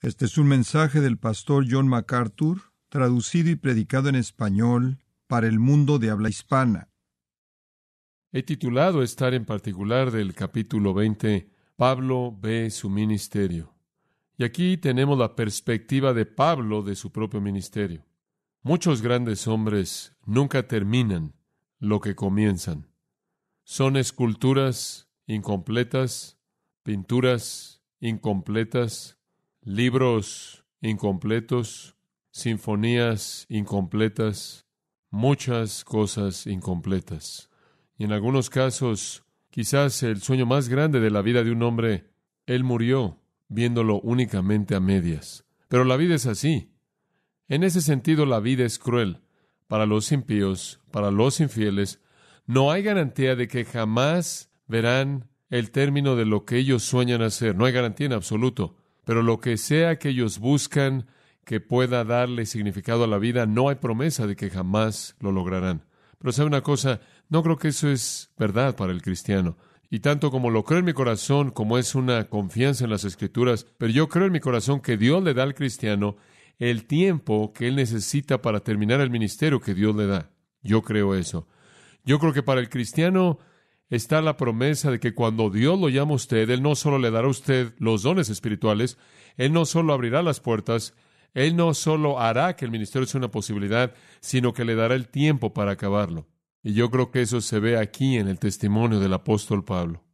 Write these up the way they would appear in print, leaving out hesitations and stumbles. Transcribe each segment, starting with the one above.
Este es un mensaje del pastor John MacArthur, traducido y predicado en español para el mundo de habla hispana. He titulado esta área en particular del capítulo 20, Pablo ve su ministerio. Y aquí tenemos la perspectiva de Pablo de su propio ministerio. Muchos grandes hombres nunca terminan lo que comienzan. Son esculturas incompletas, pinturas incompletas, libros incompletos, sinfonías incompletas, muchas cosas incompletas. Y en algunos casos, quizás el sueño más grande de la vida de un hombre, él murió viéndolo únicamente a medias. Pero la vida es así. En ese sentido, la vida es cruel. Para los impíos, para los infieles, no hay garantía de que jamás verán el término de lo que ellos sueñan hacer. No hay garantía en absoluto. Pero lo que sea que ellos buscan que pueda darle significado a la vida, no hay promesa de que jamás lo lograrán. Pero ¿sabe una cosa? No creo que eso es verdad para el cristiano. Y tanto como lo creo en mi corazón, como es una confianza en las Escrituras, pero yo creo en mi corazón que Dios le da al cristiano el tiempo que él necesita para terminar el ministerio que Dios le da. Yo creo eso. Yo creo que para el cristiano está la promesa de que cuando Dios lo llama a usted, Él no solo le dará a usted los dones espirituales, Él no solo abrirá las puertas, Él no solo hará que el ministerio sea una posibilidad, sino que le dará el tiempo para acabarlo. Y yo creo que eso se ve aquí en el testimonio del apóstol Pablo.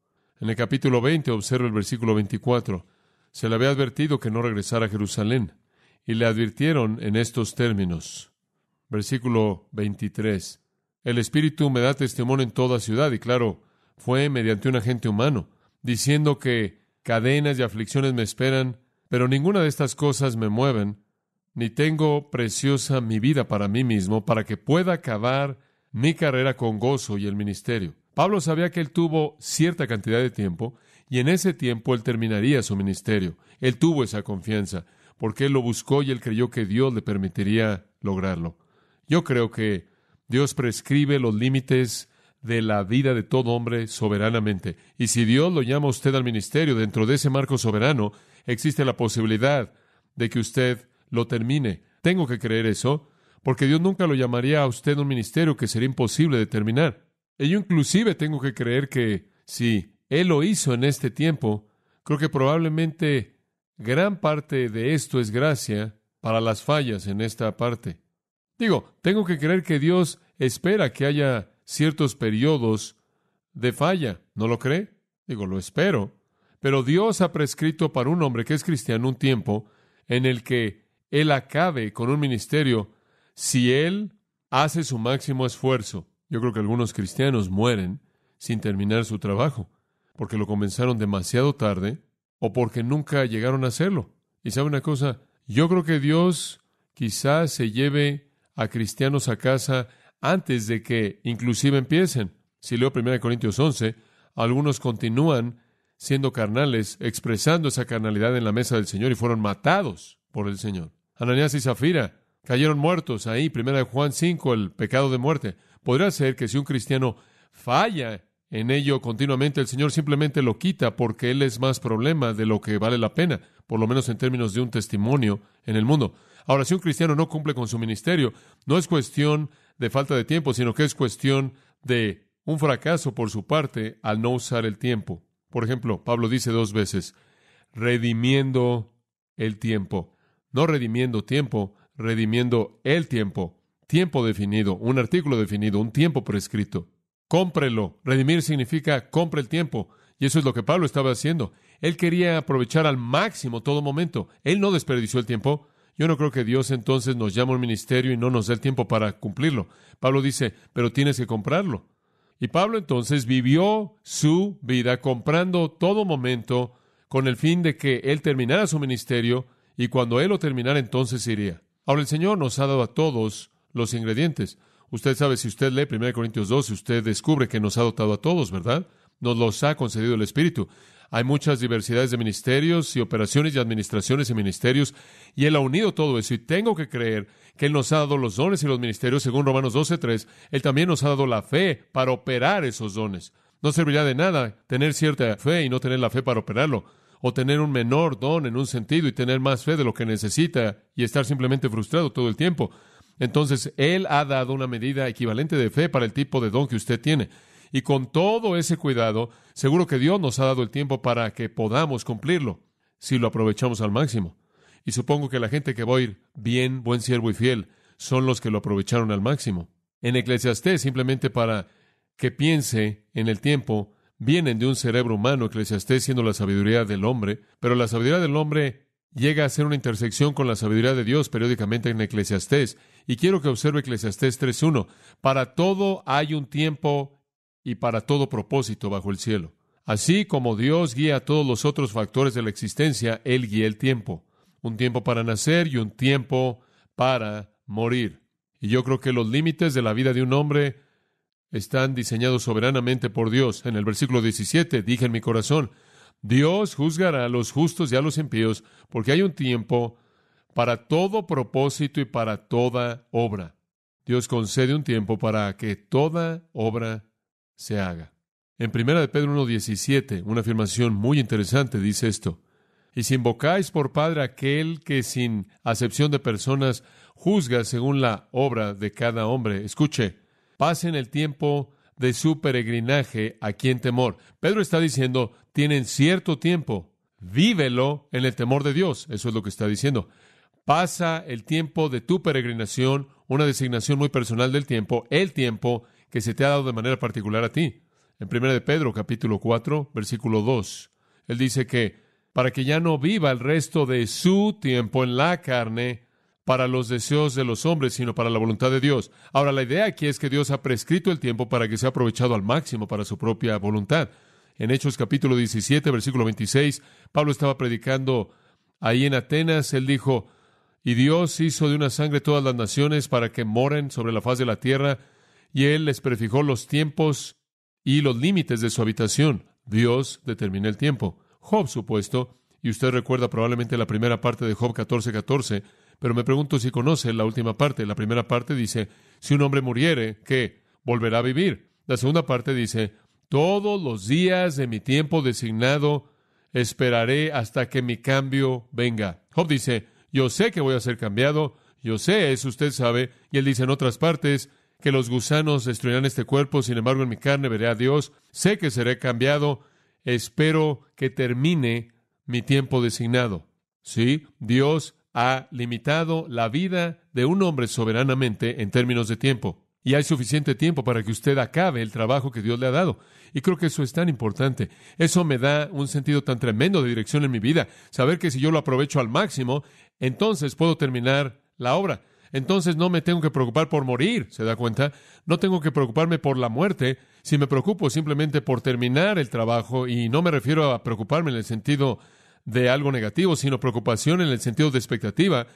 En el capítulo 20, observa el versículo 24. Se le había advertido que no regresara a Jerusalén, y le advirtieron en estos términos. Versículo 23. El Espíritu me da testimonio en toda ciudad, y claro, fue mediante un agente humano, diciendo que cadenas y aflicciones me esperan, pero ninguna de estas cosas me mueven, ni tengo preciosa mi vida para mí mismo, para que pueda acabar mi carrera con gozo y el ministerio. Pablo sabía que él tuvo cierta cantidad de tiempo, y en ese tiempo él terminaría su ministerio. Él tuvo esa confianza, porque él lo buscó y él creyó que Dios le permitiría lograrlo. Yo creo que Dios prescribe los límites de la vida de todo hombre soberanamente. Y si Dios lo llama a usted al ministerio dentro de ese marco soberano, existe la posibilidad de que usted lo termine. Tengo que creer eso, porque Dios nunca lo llamaría a usted a un ministerio que sería imposible de terminar. Y yo inclusive tengo que creer que si Él lo hizo en este tiempo, creo que probablemente gran parte de esto es gracia para las fallas en esta parte. Tengo que creer que Dios espera que haya ciertos periodos de falla. ¿No lo cree? Lo espero. Pero Dios ha prescrito para un hombre que es cristiano un tiempo en el que él acabe con un ministerio si él hace su máximo esfuerzo. Yo creo que algunos cristianos mueren sin terminar su trabajo, porque lo comenzaron demasiado tarde o porque nunca llegaron a hacerlo. Y ¿sabe una cosa? Yo creo que Dios quizás se lleve a cristianos a casa antes de que inclusive empiecen. Si leo 1 Corintios 11, algunos continúan siendo carnales, expresando esa carnalidad en la mesa del Señor y fueron matados por el Señor. Ananías y Zafira cayeron muertos ahí. 1 Juan 5, el pecado de muerte. Podría ser que si un cristiano falla en ello continuamente, el Señor simplemente lo quita porque Él es más problema de lo que vale la pena, por lo menos en términos de un testimonio en el mundo. Ahora, si un cristiano no cumple con su ministerio, no es cuestión de falta de tiempo, sino que es cuestión de un fracaso por su parte al no usar el tiempo. Por ejemplo, Pablo dice 2 veces, redimiendo el tiempo. No redimiendo tiempo, redimiendo el tiempo. Tiempo definido, un artículo definido, un tiempo prescrito. Cómprelo. Redimir significa compre el tiempo. Y eso es lo que Pablo estaba haciendo. Él quería aprovechar al máximo todo momento. Él no desperdició el tiempo. Yo no creo que Dios entonces nos llame a un ministerio y no nos dé el tiempo para cumplirlo. Pablo dice, pero tienes que comprarlo. Y Pablo entonces vivió su vida comprando todo momento con el fin de que él terminara su ministerio y cuando él lo terminara entonces iría. Ahora el Señor nos ha dado a todos los ingredientes. Usted sabe, si usted lee 1 Corintios 12, usted descubre que nos ha dotado a todos, ¿verdad? Nos los ha concedido el Espíritu. Hay muchas diversidades de ministerios y operaciones y administraciones y ministerios, y Él ha unido todo eso, y tengo que creer que Él nos ha dado los dones y los ministerios, según Romanos 12:3, Él también nos ha dado la fe para operar esos dones. No serviría de nada tener cierta fe y no tener la fe para operarlo. o tener un menor don en un sentido y tener más fe de lo que necesita y estar simplemente frustrado todo el tiempo. Entonces, Él ha dado una medida equivalente de fe para el tipo de don que usted tiene. Y con todo ese cuidado, seguro que Dios nos ha dado el tiempo para que podamos cumplirlo, si lo aprovechamos al máximo. Y supongo que la gente que va a ir bien, buen siervo y fiel, son los que lo aprovecharon al máximo. En Eclesiastés, simplemente para que piense en el tiempo, vienen de un cerebro humano, Eclesiastés siendo la sabiduría del hombre, pero la sabiduría del hombre llega a ser una intersección con la sabiduría de Dios periódicamente en Eclesiastés. Y quiero que observe Eclesiastés 3:1. Para todo hay un tiempo y para todo propósito bajo el cielo. Así como Dios guía a todos los otros factores de la existencia, Él guía el tiempo. Un tiempo para nacer y un tiempo para morir. Y yo creo que los límites de la vida de un hombre están diseñados soberanamente por Dios. En el versículo 17, dije en mi corazón, Dios juzgará a los justos y a los impíos, porque hay un tiempo para todo propósito y para toda obra. Dios concede un tiempo para que toda obra se haga. En 1 de Pedro 1:17, una afirmación muy interesante dice esto: y si invocáis por Padre aquel que sin acepción de personas juzga según la obra de cada hombre, escuche, pasen el tiempo de su peregrinaje aquí en temor. Pedro está diciendo, tienen cierto tiempo, vívelo en el temor de Dios. Eso es lo que está diciendo. Pasa el tiempo de tu peregrinación, una designación muy personal del tiempo, el tiempo que se te ha dado de manera particular a ti. En 1 de Pedro, capítulo 4, versículo 2, él dice que para que ya no viva el resto de su tiempo en la carne para los deseos de los hombres, sino para la voluntad de Dios. Ahora, la idea aquí es que Dios ha prescrito el tiempo para que sea aprovechado al máximo para su propia voluntad. En Hechos capítulo 17, versículo 26, Pablo estaba predicando ahí en Atenas. Él dijo, y Dios hizo de una sangre todas las naciones para que moren sobre la faz de la tierra, y Él les prefijó los tiempos y los límites de su habitación. Dios determina el tiempo. Job, supuesto, y usted recuerda probablemente la primera parte de Job 14:14, pero me pregunto si conoce la última parte. La primera parte dice, si un hombre muriere, ¿qué? Volverá a vivir. La segunda parte dice, todos los días de mi tiempo designado esperaré hasta que mi cambio venga. Job dice, yo sé que voy a ser cambiado, yo sé, eso usted sabe, y él dice en otras partes, que los gusanos destruirán este cuerpo, sin embargo en mi carne veré a Dios, sé que seré cambiado, espero que termine mi tiempo designado. Sí, Dios ha limitado la vida de un hombre soberanamente en términos de tiempo. Y hay suficiente tiempo para que usted acabe el trabajo que Dios le ha dado. Y creo que eso es tan importante. Eso me da un sentido tan tremendo de dirección en mi vida. Saber que si yo lo aprovecho al máximo, entonces puedo terminar la obra. Entonces no me tengo que preocupar por morir, ¿se da cuenta? No tengo que preocuparme por la muerte. Si me preocupo simplemente por terminar el trabajo, y no me refiero a preocuparme en el sentido de algo negativo, sino preocupación en el sentido de expectativa.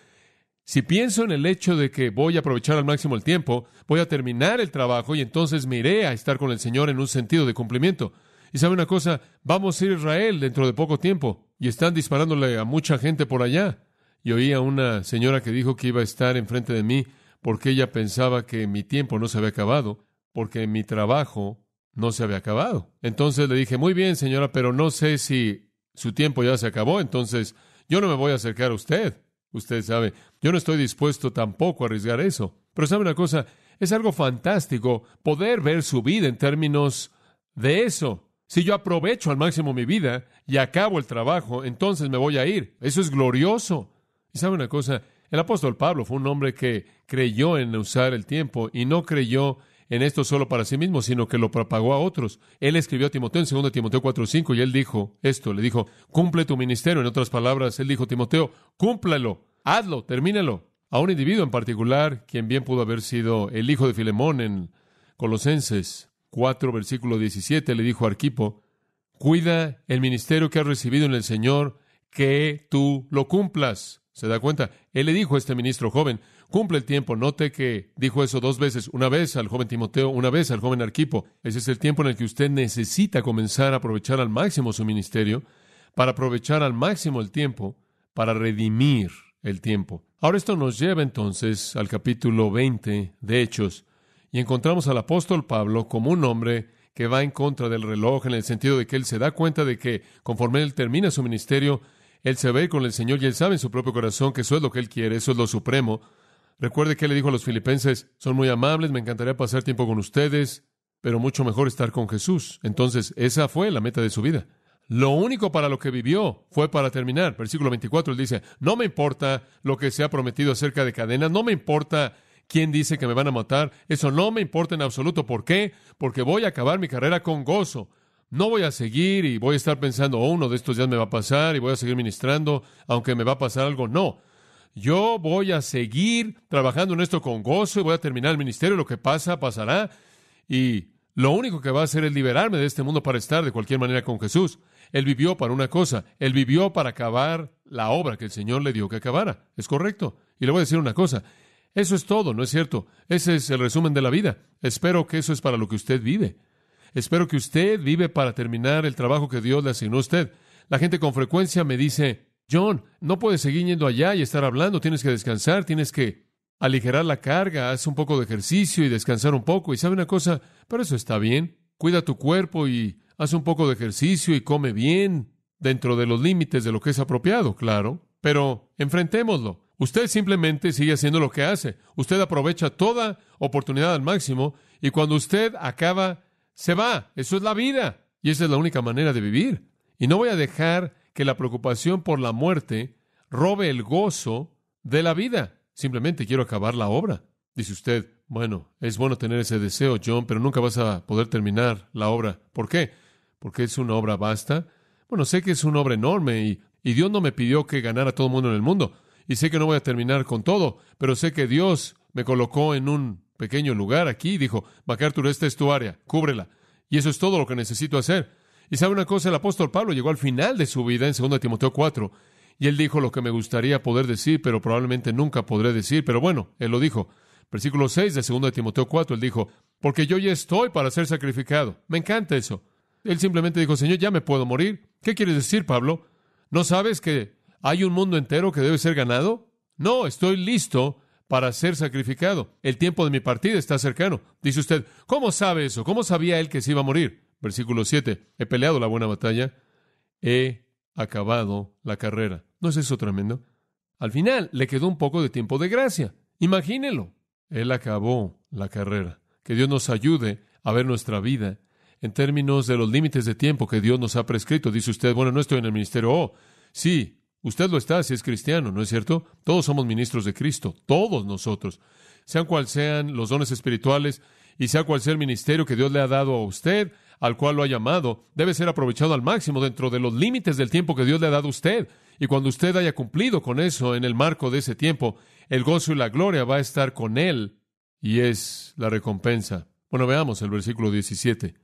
Si pienso en el hecho de que voy a aprovechar al máximo el tiempo, voy a terminar el trabajo y entonces me iré a estar con el Señor en un sentido de cumplimiento. Y sabe una cosa, vamos a ir a Israel dentro de poco tiempo y están disparándole a mucha gente por allá. Y oí a una señora que dijo que iba a estar enfrente de mí porque ella pensaba que mi tiempo no se había acabado, porque mi trabajo no se había acabado. Entonces le dije, muy bien, señora, pero no sé si su tiempo ya se acabó, entonces yo no me voy a acercar a usted. Usted sabe, yo no estoy dispuesto tampoco a arriesgar eso. Pero sabe una cosa, es algo fantástico poder ver su vida en términos de eso. Si yo aprovecho al máximo mi vida y acabo el trabajo, entonces me voy a ir. Eso es glorioso. Y sabe una cosa, el apóstol Pablo fue un hombre que creyó en usar el tiempo y no creyó en esto solo para sí mismo, sino que lo propagó a otros. Él escribió a Timoteo en 2 Timoteo 4:5 y él dijo esto, le dijo, cumple tu ministerio. En otras palabras, él dijo, Timoteo, cúmplalo, hazlo, termínalo. A un individuo en particular, quien bien pudo haber sido el hijo de Filemón en Colosenses 4, versículo 17, le dijo a Arquipo, cuida el ministerio que has recibido en el Señor, que tú lo cumplas. ¿Se da cuenta? Él le dijo a este ministro joven, cumple el tiempo. Note que dijo eso 2 veces, una vez al joven Timoteo, una vez al joven Arquipo. Ese es el tiempo en el que usted necesita comenzar a aprovechar al máximo su ministerio, para aprovechar al máximo el tiempo, para redimir el tiempo. Ahora esto nos lleva entonces al capítulo 20 de Hechos, y encontramos al apóstol Pablo como un hombre que va en contra del reloj, en el sentido de que él se da cuenta de que conforme él termina su ministerio, él se va a ir con el Señor y él sabe en su propio corazón que eso es lo que él quiere, eso es lo supremo. Recuerde que él le dijo a los filipenses, son muy amables, me encantaría pasar tiempo con ustedes, pero mucho mejor estar con Jesús. Entonces, esa fue la meta de su vida. Lo único para lo que vivió fue para terminar. Versículo 24, él dice, no me importa lo que se ha prometido acerca de cadenas, no me importa quién dice que me van a matar, eso no me importa en absoluto. ¿Por qué? Porque voy a acabar mi carrera con gozo. No voy a seguir y voy a estar pensando, uno de estos días me va a pasar y voy a seguir ministrando, aunque me va a pasar algo. No. Yo voy a seguir trabajando en esto con gozo y voy a terminar el ministerio. Lo que pasa, pasará. Y lo único que va a hacer es liberarme de este mundo para estar de cualquier manera con Jesús. Él vivió para una cosa. Él vivió para acabar la obra que el Señor le dio que acabara. ¿Es correcto? Y le voy a decir una cosa. Eso es todo, ¿no es cierto? Ese es el resumen de la vida. Espero que eso es para lo que usted vive. Espero que usted vive para terminar el trabajo que Dios le asignó a usted. La gente con frecuencia me dice, John, no puedes seguir yendo allá y estar hablando, tienes que descansar, tienes que aligerar la carga, haz un poco de ejercicio y descansar un poco. Y sabe una cosa, pero eso está bien. Cuida tu cuerpo y haz un poco de ejercicio y come bien dentro de los límites de lo que es apropiado, claro. Pero enfrentémoslo. Usted simplemente sigue haciendo lo que hace. Usted aprovecha toda oportunidad al máximo y cuando usted acaba, se va. Eso es la vida. Y esa es la única manera de vivir. Y no voy a dejar que la preocupación por la muerte robe el gozo de la vida. Simplemente quiero acabar la obra. Dice usted, bueno, es bueno tener ese deseo, John, pero nunca vas a poder terminar la obra. ¿Por qué? ¿Porque es una obra vasta? Bueno, sé que es una obra enorme y Dios no me pidió que ganara a todo el mundo en el mundo. Y sé que no voy a terminar con todo, pero sé que Dios me colocó en un pequeño lugar aquí y dijo, MacArthur, esta es tu área, cúbrela. Y eso es todo lo que necesito hacer. Y sabe una cosa, el apóstol Pablo llegó al final de su vida en 2 Timoteo 4, y él dijo lo que me gustaría poder decir, pero probablemente nunca podré decir, pero bueno, él lo dijo. Versículo 6 de 2 Timoteo 4, él dijo, porque yo ya estoy para ser sacrificado. Me encanta eso. Él simplemente dijo, Señor, ya me puedo morir. ¿Qué quieres decir, Pablo? ¿No sabes que hay un mundo entero que debe ser ganado? No, estoy listo para ser sacrificado. El tiempo de mi partida está cercano. Dice usted, ¿cómo sabe eso? ¿Cómo sabía él que se iba a morir? Versículo 7, he peleado la buena batalla, he acabado la carrera. ¿No es eso tremendo? Al final le quedó un poco de tiempo de gracia. Imagínelo. Él acabó la carrera. Que Dios nos ayude a ver nuestra vida en términos de los límites de tiempo que Dios nos ha prescrito. Dice usted, bueno, no estoy en el ministerio. Oh, sí, usted lo está si es cristiano, ¿no es cierto? Todos somos ministros de Cristo, todos nosotros. Sean cual sean los dones espirituales y sea cual sea el ministerio que Dios le ha dado a usted, al cual lo ha llamado, debe ser aprovechado al máximo dentro de los límites del tiempo que Dios le ha dado a usted. Y cuando usted haya cumplido con eso en el marco de ese tiempo, el gozo y la gloria va a estar con él y es la recompensa. Bueno, veamos el versículo 17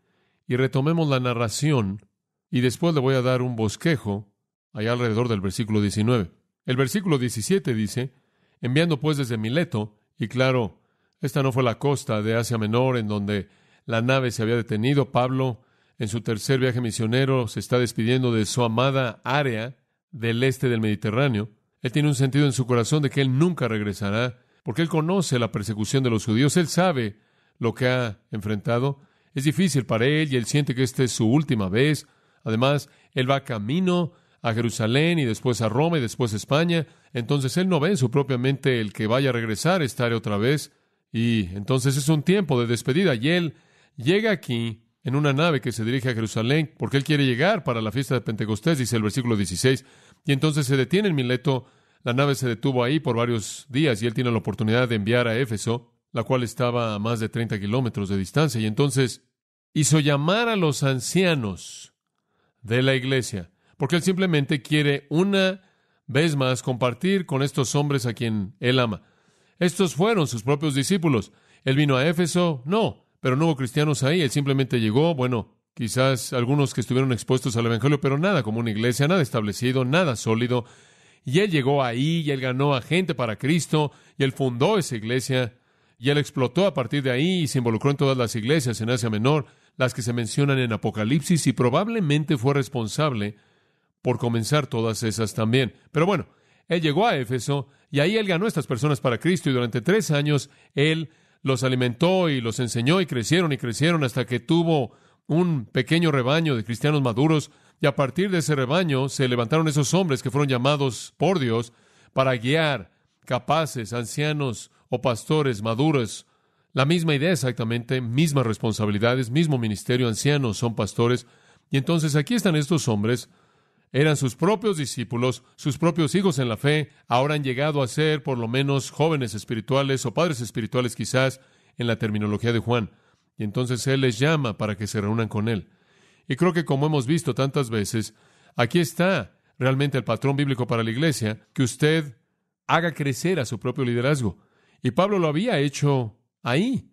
y retomemos la narración y después le voy a dar un bosquejo allá alrededor del versículo 19. El versículo 17 dice, enviando pues desde Mileto, y claro, esta no fue la costa de Asia Menor en donde la nave se había detenido. Pablo, en su tercer viaje misionero, se está despidiendo de su amada área del este del Mediterráneo. Él tiene un sentido en su corazón de que él nunca regresará, porque él conoce la persecución de los judíos. Él sabe lo que ha enfrentado. Es difícil para él y él siente que esta es su última vez. Además, él va camino a Jerusalén y después a Roma y después a España. Entonces, él no ve en su propia mente el que vaya a regresar, estar otra vez. Y entonces es un tiempo de despedida. Y él llega aquí en una nave que se dirige a Jerusalén porque él quiere llegar para la fiesta de Pentecostés, dice el versículo 16. Y entonces se detiene en Mileto. La nave se detuvo ahí por varios días y él tiene la oportunidad de enviar a Éfeso, la cual estaba a más de 30 kilómetros de distancia. Y entonces hizo llamar a los ancianos de la iglesia, porque él simplemente quiere una vez más compartir con estos hombres a quien él ama. Estos fueron sus propios discípulos. ¿Él vino a Éfeso? No, pero no hubo cristianos ahí. Él simplemente llegó, bueno, quizás algunos que estuvieron expuestos al evangelio, pero nada como una iglesia, nada establecido, nada sólido. Y él llegó ahí, y él ganó a gente para Cristo, y él fundó esa iglesia, y él explotó a partir de ahí, y se involucró en todas las iglesias en Asia Menor, las que se mencionan en Apocalipsis, y probablemente fue responsable por comenzar todas esas también. Pero bueno, él llegó a Éfeso, y ahí él ganó a estas personas para Cristo, y durante 3 años él los alimentó y los enseñó, y crecieron hasta que tuvo un pequeño rebaño de cristianos maduros, y a partir de ese rebaño se levantaron esos hombres que fueron llamados por Dios para guiar capaces, ancianos o pastores maduros. La misma idea exactamente, mismas responsabilidades, mismo ministerio, ancianos son pastores. Y entonces aquí están estos hombres, eran sus propios discípulos, sus propios hijos en la fe, ahora han llegado a ser por lo menos jóvenes espirituales o padres espirituales quizás en la terminología de Juan. Y entonces Él les llama para que se reúnan con Él. Y creo que como hemos visto tantas veces, aquí está realmente el patrón bíblico para la iglesia, que usted haga crecer a su propio liderazgo. Y Pablo lo había hecho ahí.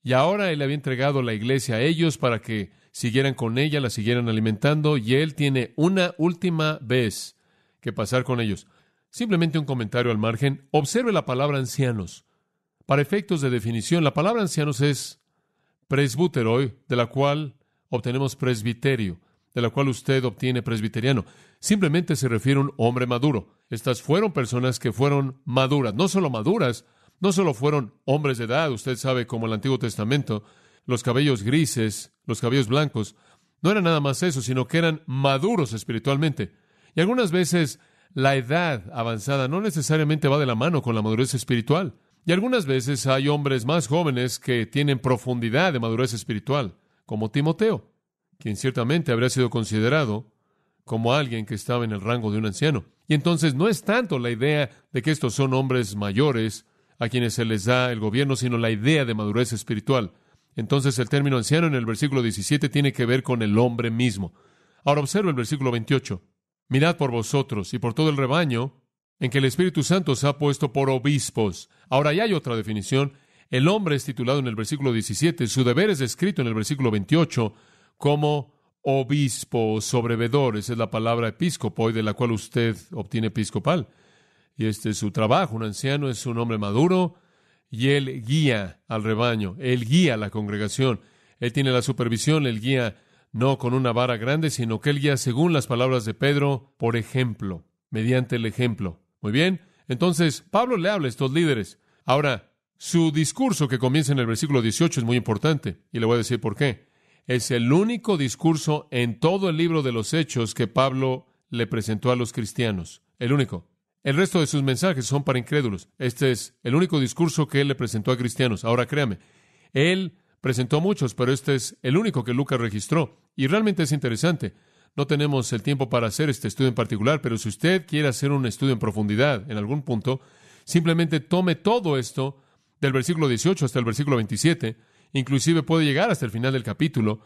Y ahora Él había entregado la iglesia a ellos para que siguieran con ella, la siguieran alimentando, y Él tiene una última vez que pasar con ellos. Simplemente un comentario al margen. Observe la palabra ancianos. Para efectos de definición, la palabra ancianos es presbúteroi, de la cual obtenemos presbiterio, de la cual usted obtiene presbiteriano. Simplemente se refiere a un hombre maduro. Estas fueron personas que fueron maduras, no solo fueron hombres de edad, usted sabe, como el Antiguo Testamento, los cabellos grises, los cabellos blancos, no era nada más eso, sino que eran maduros espiritualmente. Y algunas veces la edad avanzada no necesariamente va de la mano con la madurez espiritual. Y algunas veces hay hombres más jóvenes que tienen profundidad de madurez espiritual, como Timoteo, quien ciertamente habría sido considerado como alguien que estaba en el rango de un anciano. Y entonces no es tanto la idea de que estos son hombres mayores a quienes se les da el gobierno, sino la idea de madurez espiritual. Entonces el término anciano en el versículo 17 tiene que ver con el hombre mismo. Ahora observa el versículo 28. Mirad por vosotros y por todo el rebaño en que el Espíritu Santo os ha puesto por obispos. Ahora ya hay otra definición. El hombre es titulado en el versículo 17, su deber es descrito en el versículo 28 como obispo, sobrevedor. Esa es la palabra episcopoi, de la cual usted obtiene episcopal. Y este es su trabajo. Un anciano es un hombre maduro y él guía al rebaño, él guía a la congregación. Él tiene la supervisión, él guía no con una vara grande, sino que él guía, según las palabras de Pedro, por ejemplo, mediante el ejemplo. Muy bien, entonces Pablo le habla a estos líderes. Ahora, su discurso que comienza en el versículo 18 es muy importante, y le voy a decir por qué. Es el único discurso en todo el libro de los Hechos que Pablo le presentó a los cristianos. El único. El resto de sus mensajes son para incrédulos. Este es el único discurso que él le presentó a cristianos. Ahora, créame, él presentó muchos, pero este es el único que Lucas registró. Y realmente es interesante. No tenemos el tiempo para hacer este estudio en particular, pero si usted quiere hacer un estudio en profundidad en algún punto, simplemente tome todo esto del versículo 18 hasta el versículo 27, inclusive puede llegar hasta el final del capítulo,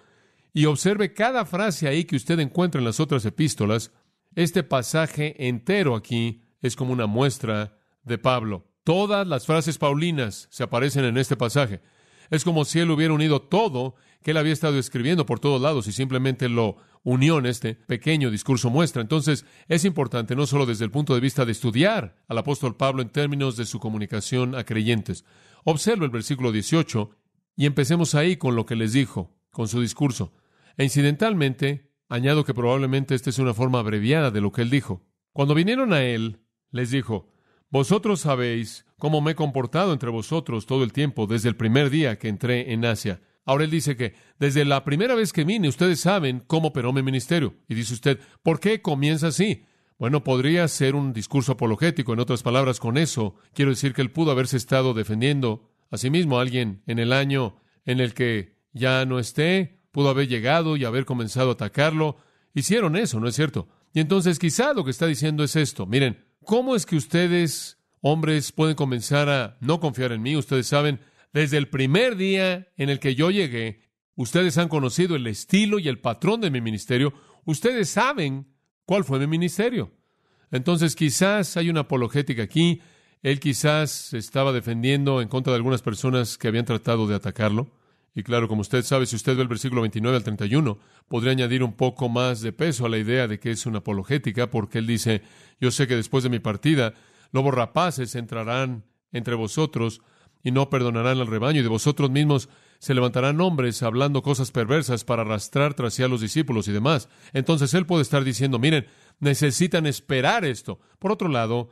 y observe cada frase ahí que usted encuentra en las otras epístolas. Este pasaje entero aquí es como una muestra de Pablo. Todas las frases paulinas se aparecen en este pasaje. Es como si él hubiera unido todo que él había estado escribiendo por todos lados y simplemente lo unió en este pequeño discurso muestra. Entonces, es importante no solo desde el punto de vista de estudiar al apóstol Pablo en términos de su comunicación a creyentes. Observa el versículo 18 y empecemos ahí con lo que les dijo, con su discurso. E incidentalmente, añado que probablemente esta es una forma abreviada de lo que él dijo. Cuando vinieron a él, les dijo: vosotros sabéis cómo me he comportado entre vosotros todo el tiempo, desde el primer día que entré en Asia. Ahora él dice que desde la primera vez que vine, ustedes saben cómo operó mi ministerio. Y dice usted, ¿por qué comienza así? Bueno, podría ser un discurso apologético. En otras palabras, con eso quiero decir que él pudo haberse estado defendiendo a sí mismo. Alguien en el año en el que ya no esté, pudo haber llegado y haber comenzado a atacarlo. Hicieron eso, ¿no es cierto? Y entonces quizá lo que está diciendo es esto. Miren, ¿cómo es que ustedes, hombres, pueden comenzar a no confiar en mí? Ustedes saben, desde el primer día en el que yo llegué, ustedes han conocido el estilo y el patrón de mi ministerio. Ustedes saben cuál fue mi ministerio. Entonces quizás hay una apologética aquí. Él quizás se estaba defendiendo en contra de algunas personas que habían tratado de atacarlo. Y claro, como usted sabe, si usted ve el versículo 29 al 31, podría añadir un poco más de peso a la idea de que es una apologética, porque él dice: yo sé que después de mi partida, lobos rapaces entrarán entre vosotros y no perdonarán al rebaño, y de vosotros mismos se levantarán hombres hablando cosas perversas para arrastrar tras sí a los discípulos y demás. Entonces él puede estar diciendo: miren, necesitan esperar esto. Por otro lado,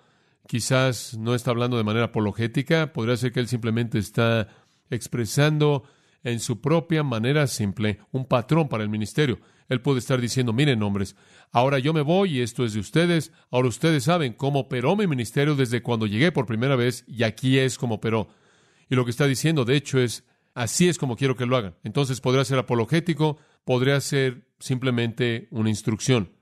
quizás no está hablando de manera apologética. Podría ser que él simplemente está expresando en su propia manera simple un patrón para el ministerio. Él puede estar diciendo, miren, hombres, ahora yo me voy y esto es de ustedes. Ahora ustedes saben cómo operó mi ministerio desde cuando llegué por primera vez y aquí es como operó. Y lo que está diciendo, de hecho, es, así es como quiero que lo hagan. Entonces podría ser apologético, podría ser simplemente una instrucción.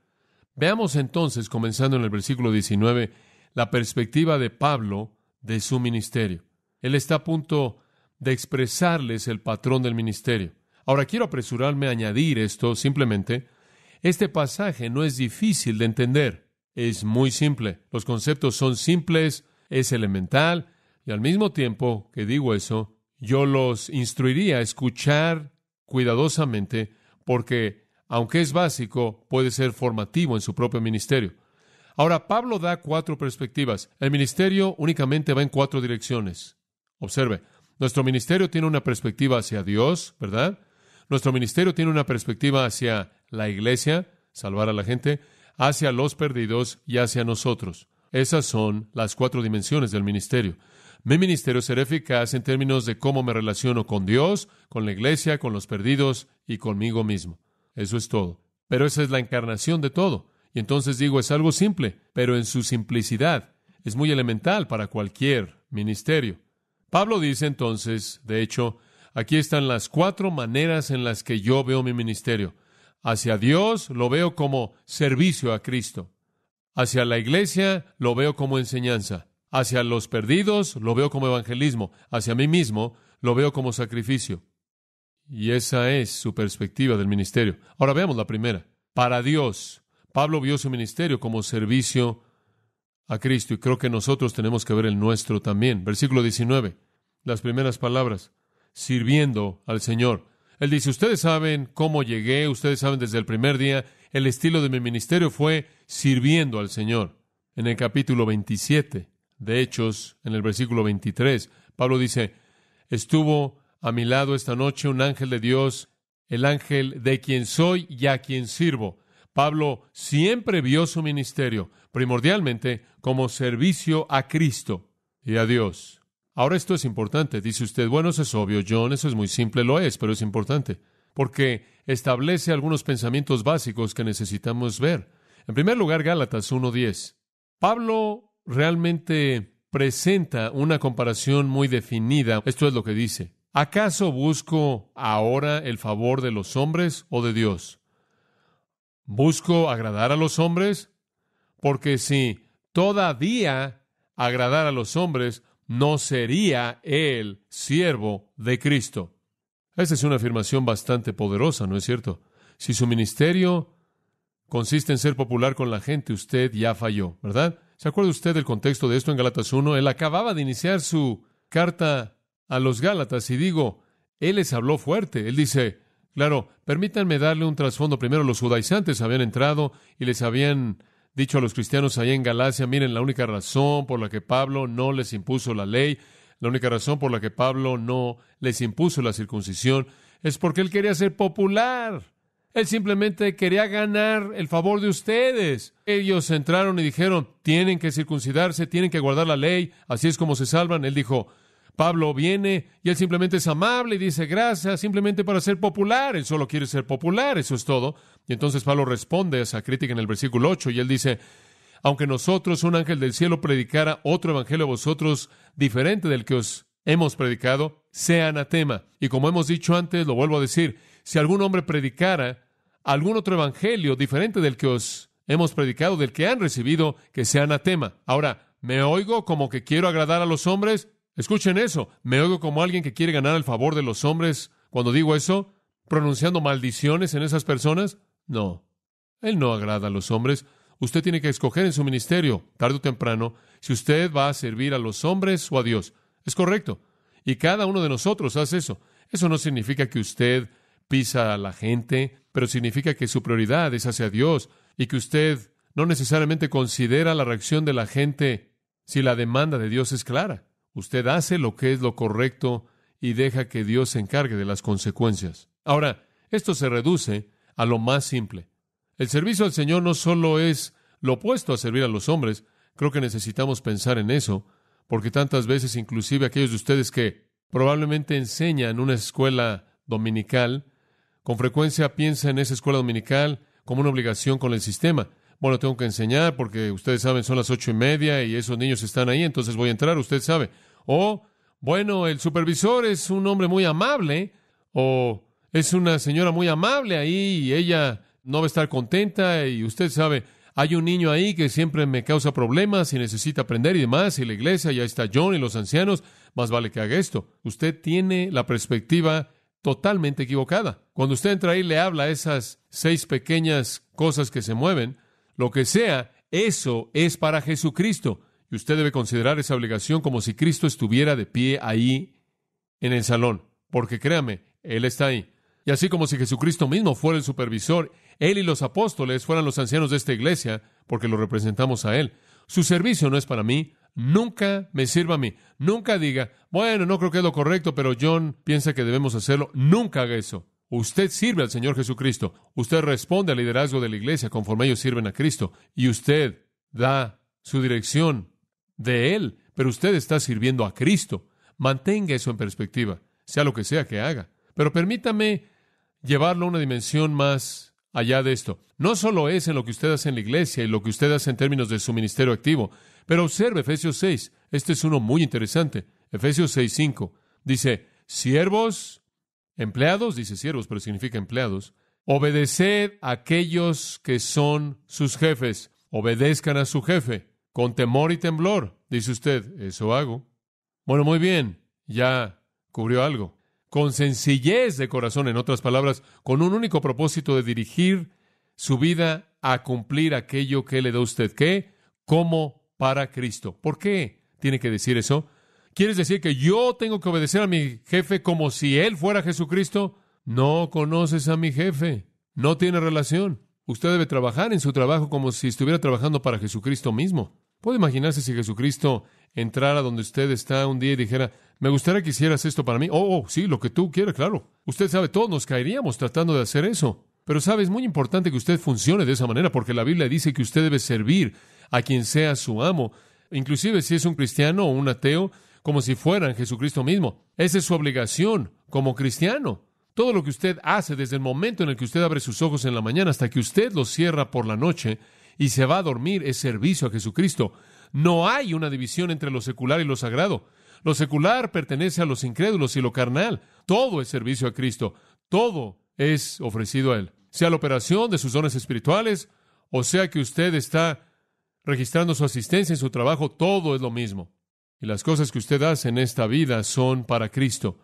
Veamos entonces, comenzando en el versículo 19, la perspectiva de Pablo de su ministerio. Él está a punto de expresarles el patrón del ministerio. Ahora, quiero apresurarme a añadir esto simplemente. Este pasaje no es difícil de entender. Es muy simple. Los conceptos son simples, es elemental, y al mismo tiempo que digo eso, yo los instruiría a escuchar cuidadosamente, porque, aunque es básico, puede ser formativo en su propio ministerio. Ahora, Pablo da 4 perspectivas. El ministerio únicamente va en 4 direcciones. Observe, nuestro ministerio tiene una perspectiva hacia Dios, ¿verdad? Nuestro ministerio tiene una perspectiva hacia la iglesia, salvar a la gente, hacia los perdidos y hacia nosotros. Esas son las 4 dimensiones del ministerio. Mi ministerio será eficaz en términos de cómo me relaciono con Dios, con la iglesia, con los perdidos y conmigo mismo. Eso es todo. Pero esa es la encarnación de todo. Y entonces digo, es algo simple, pero en su simplicidad es muy elemental para cualquier ministerio. Pablo dice entonces, de hecho, aquí están las 4 maneras en las que yo veo mi ministerio. Hacia Dios lo veo como servicio a Cristo. Hacia la iglesia lo veo como enseñanza. Hacia los perdidos lo veo como evangelismo. Hacia mí mismo lo veo como sacrificio. Y esa es su perspectiva del ministerio. Ahora veamos la primera. Para Dios, Pablo vio su ministerio como servicio a Cristo, y creo que nosotros tenemos que ver el nuestro también. Versículo 19, las primeras palabras, sirviendo al Señor. Él dice, ustedes saben cómo llegué, ustedes saben desde el primer día, el estilo de mi ministerio fue sirviendo al Señor. En el capítulo 27 de Hechos, en el versículo 23, Pablo dice, estuvo a mi lado esta noche un ángel de Dios, el ángel de quien soy y a quien sirvo. Pablo siempre vio su ministerio, primordialmente, como servicio a Cristo y a Dios. Ahora esto es importante. Dice usted, bueno, eso es obvio, John, eso es muy simple, lo es, pero es importante, porque establece algunos pensamientos básicos que necesitamos ver. En primer lugar, Gálatas 1:10. Pablo realmente presenta una comparación muy definida. Esto es lo que dice. ¿Acaso busco ahora el favor de los hombres o de Dios? ¿Busco agradar a los hombres? Porque si todavía agradar a los hombres, no sería él siervo de Cristo. Esa es una afirmación bastante poderosa, ¿no es cierto? Si su ministerio consiste en ser popular con la gente, usted ya falló, ¿verdad? ¿Se acuerda usted del contexto de esto en Gálatas 1? Él acababa de iniciar su carta a los Gálatas y él les habló fuerte. Él dice, claro, permítanme darle un trasfondo. Primero, los judaizantes habían entrado y les habían dicho a los cristianos allá en Galacia, miren, la única razón por la que Pablo no les impuso la ley, la única razón por la que Pablo no les impuso la circuncisión, es porque él quería ser popular. Él simplemente quería ganar el favor de ustedes. Ellos entraron y dijeron, tienen que circuncidarse, tienen que guardar la ley, así es como se salvan. Él dijo, Pablo viene y él simplemente es amable y dice gracias, simplemente para ser popular. Él solo quiere ser popular, eso es todo. Y entonces Pablo responde a esa crítica en el versículo 8 y él dice, aunque nosotros, un ángel del cielo, predicara otro evangelio a vosotros diferente del que os hemos predicado, sea anatema. Y como hemos dicho antes, lo vuelvo a decir, si algún hombre predicara algún otro evangelio diferente del que os hemos predicado, del que han recibido, que sea anatema. Ahora, ¿me oigo como que quiero agradar a los hombres? Escuchen eso. ¿Me oigo como alguien que quiere ganar el favor de los hombres cuando digo eso? ¿Pronunciando maldiciones en esas personas? No. Él no agrada a los hombres. Usted tiene que escoger en su ministerio, tarde o temprano, si usted va a servir a los hombres o a Dios. Es correcto. Y cada uno de nosotros hace eso. Eso no significa que usted pisa a la gente, pero significa que su prioridad es hacia Dios y que usted no necesariamente considera la reacción de la gente si la demanda de Dios es clara. Usted hace lo que es lo correcto y deja que Dios se encargue de las consecuencias. Ahora, esto se reduce a lo más simple. El servicio al Señor no solo es lo opuesto a servir a los hombres. Creo que necesitamos pensar en eso, porque tantas veces, inclusive aquellos de ustedes que probablemente enseñan en una escuela dominical, con frecuencia piensa en esa escuela dominical como una obligación con el sistema. Bueno, tengo que enseñar porque ustedes saben, son las 8:30 y esos niños están ahí, entonces voy a entrar, usted sabe. O, bueno, el supervisor es un hombre muy amable, o es una señora muy amable ahí y ella no va a estar contenta y usted sabe, hay un niño ahí que siempre me causa problemas y necesita aprender y demás, y la iglesia, ya está John y los ancianos, más vale que haga esto. Usted tiene la perspectiva totalmente equivocada. Cuando usted entra ahí y le habla a esas 6 pequeñas cosas que se mueven, lo que sea, eso es para Jesucristo. Y usted debe considerar esa obligación como si Cristo estuviera de pie ahí en el salón. Porque créame, Él está ahí. Y así como si Jesucristo mismo fuera el supervisor, Él y los apóstoles fueran los ancianos de esta iglesia, porque lo representamos a Él. Su servicio no es para mí. Nunca me sirva a mí. Nunca diga, bueno, no creo que es lo correcto, pero John piensa que debemos hacerlo. Nunca haga eso. Usted sirve al Señor Jesucristo. Usted responde al liderazgo de la iglesia conforme ellos sirven a Cristo. Y usted da su dirección de Él, pero usted está sirviendo a Cristo. Mantenga eso en perspectiva, sea lo que sea que haga. Pero permítame llevarlo a una dimensión más allá de esto. No solo es en lo que usted hace en la iglesia y lo que usted hace en términos de su ministerio activo, pero observe Efesios 6. Este es uno muy interesante. Efesios 6:5 dice, siervos, empleados, dice siervos, pero significa empleados, obedeced a aquellos que son sus jefes. Obedezcan a su jefe con temor y temblor. Dice usted, eso hago. Bueno, muy bien, ya cubrió algo. Con sencillez de corazón, en otras palabras, con un único propósito de dirigir su vida a cumplir aquello que le da a usted. ¿Qué? Como para Cristo. ¿Por qué tiene que decir eso? ¿Quieres decir que yo tengo que obedecer a mi jefe como si él fuera Jesucristo? No conoces a mi jefe. No tiene relación. Usted debe trabajar en su trabajo como si estuviera trabajando para Jesucristo mismo. ¿Puede imaginarse si Jesucristo entrara donde usted está un día y dijera, me gustaría que hicieras esto para mí? Sí, lo que tú quieras, claro. Usted sabe, todos nos caeríamos tratando de hacer eso. Pero sabe, es muy importante que usted funcione de esa manera, porque la Biblia dice que usted debe servir a quien sea su amo, inclusive si es un cristiano o un ateo, como si fueran Jesucristo mismo. Esa es su obligación como cristiano. Todo lo que usted hace desde el momento en el que usted abre sus ojos en la mañana hasta que usted los cierra por la noche y se va a dormir es servicio a Jesucristo. No hay una división entre lo secular y lo sagrado. Lo secular pertenece a los incrédulos y lo carnal. Todo es servicio a Cristo. Todo es ofrecido a Él. Sea la operación de sus dones espirituales, o sea que usted está registrando su asistencia en su trabajo, todo es lo mismo. Y las cosas que usted hace en esta vida son para Cristo.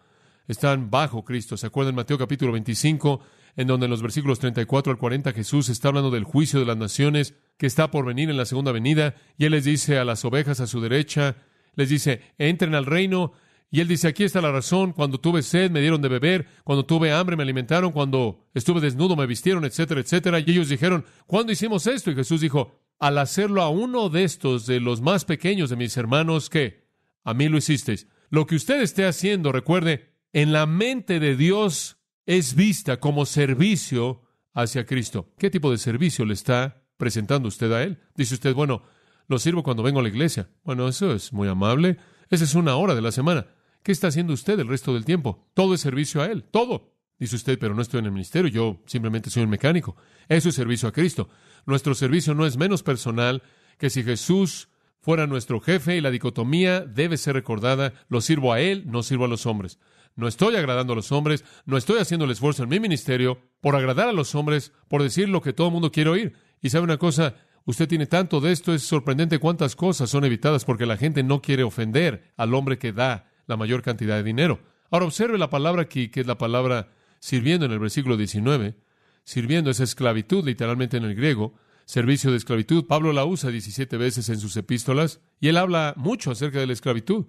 Están bajo Cristo. ¿Se acuerdan en Mateo capítulo 25, en donde en los versículos 34 al 40 Jesús está hablando del juicio de las naciones que está por venir en la segunda venida? Y Él les dice a las ovejas a su derecha, les dice, entren al reino. Y Él dice, aquí está la razón, cuando tuve sed me dieron de beber, cuando tuve hambre me alimentaron, cuando estuve desnudo me vistieron, etcétera, etcétera. Y ellos dijeron, ¿cuándo hicimos esto? Y Jesús dijo, al hacerlo a uno de estos, de los más pequeños de mis hermanos, ¿qué? A mí lo hicisteis. Lo que usted esté haciendo, recuerde, en la mente de Dios es vista como servicio hacia Cristo. ¿Qué tipo de servicio le está presentando usted a Él? Dice usted, bueno, lo sirvo cuando vengo a la iglesia. Bueno, eso es muy amable. Esa es una hora de la semana. ¿Qué está haciendo usted el resto del tiempo? Todo es servicio a Él, todo. Dice usted, pero no estoy en el ministerio, yo simplemente soy un mecánico. Eso es servicio a Cristo. Nuestro servicio no es menos personal que si Jesús fuera nuestro jefe, y la dicotomía debe ser recordada, lo sirvo a Él, no sirvo a los hombres. No estoy agradando a los hombres, no estoy haciendo el esfuerzo en mi ministerio por agradar a los hombres, por decir lo que todo el mundo quiere oír. Y sabe una cosa, usted tiene tanto de esto, es sorprendente cuántas cosas son evitadas porque la gente no quiere ofender al hombre que da la mayor cantidad de dinero. Ahora observe la palabra aquí, que es la palabra sirviendo en el versículo 19. Sirviendo es esclavitud, literalmente en el griego. Servicio de esclavitud. Pablo la usa 17 veces en sus epístolas y él habla mucho acerca de la esclavitud.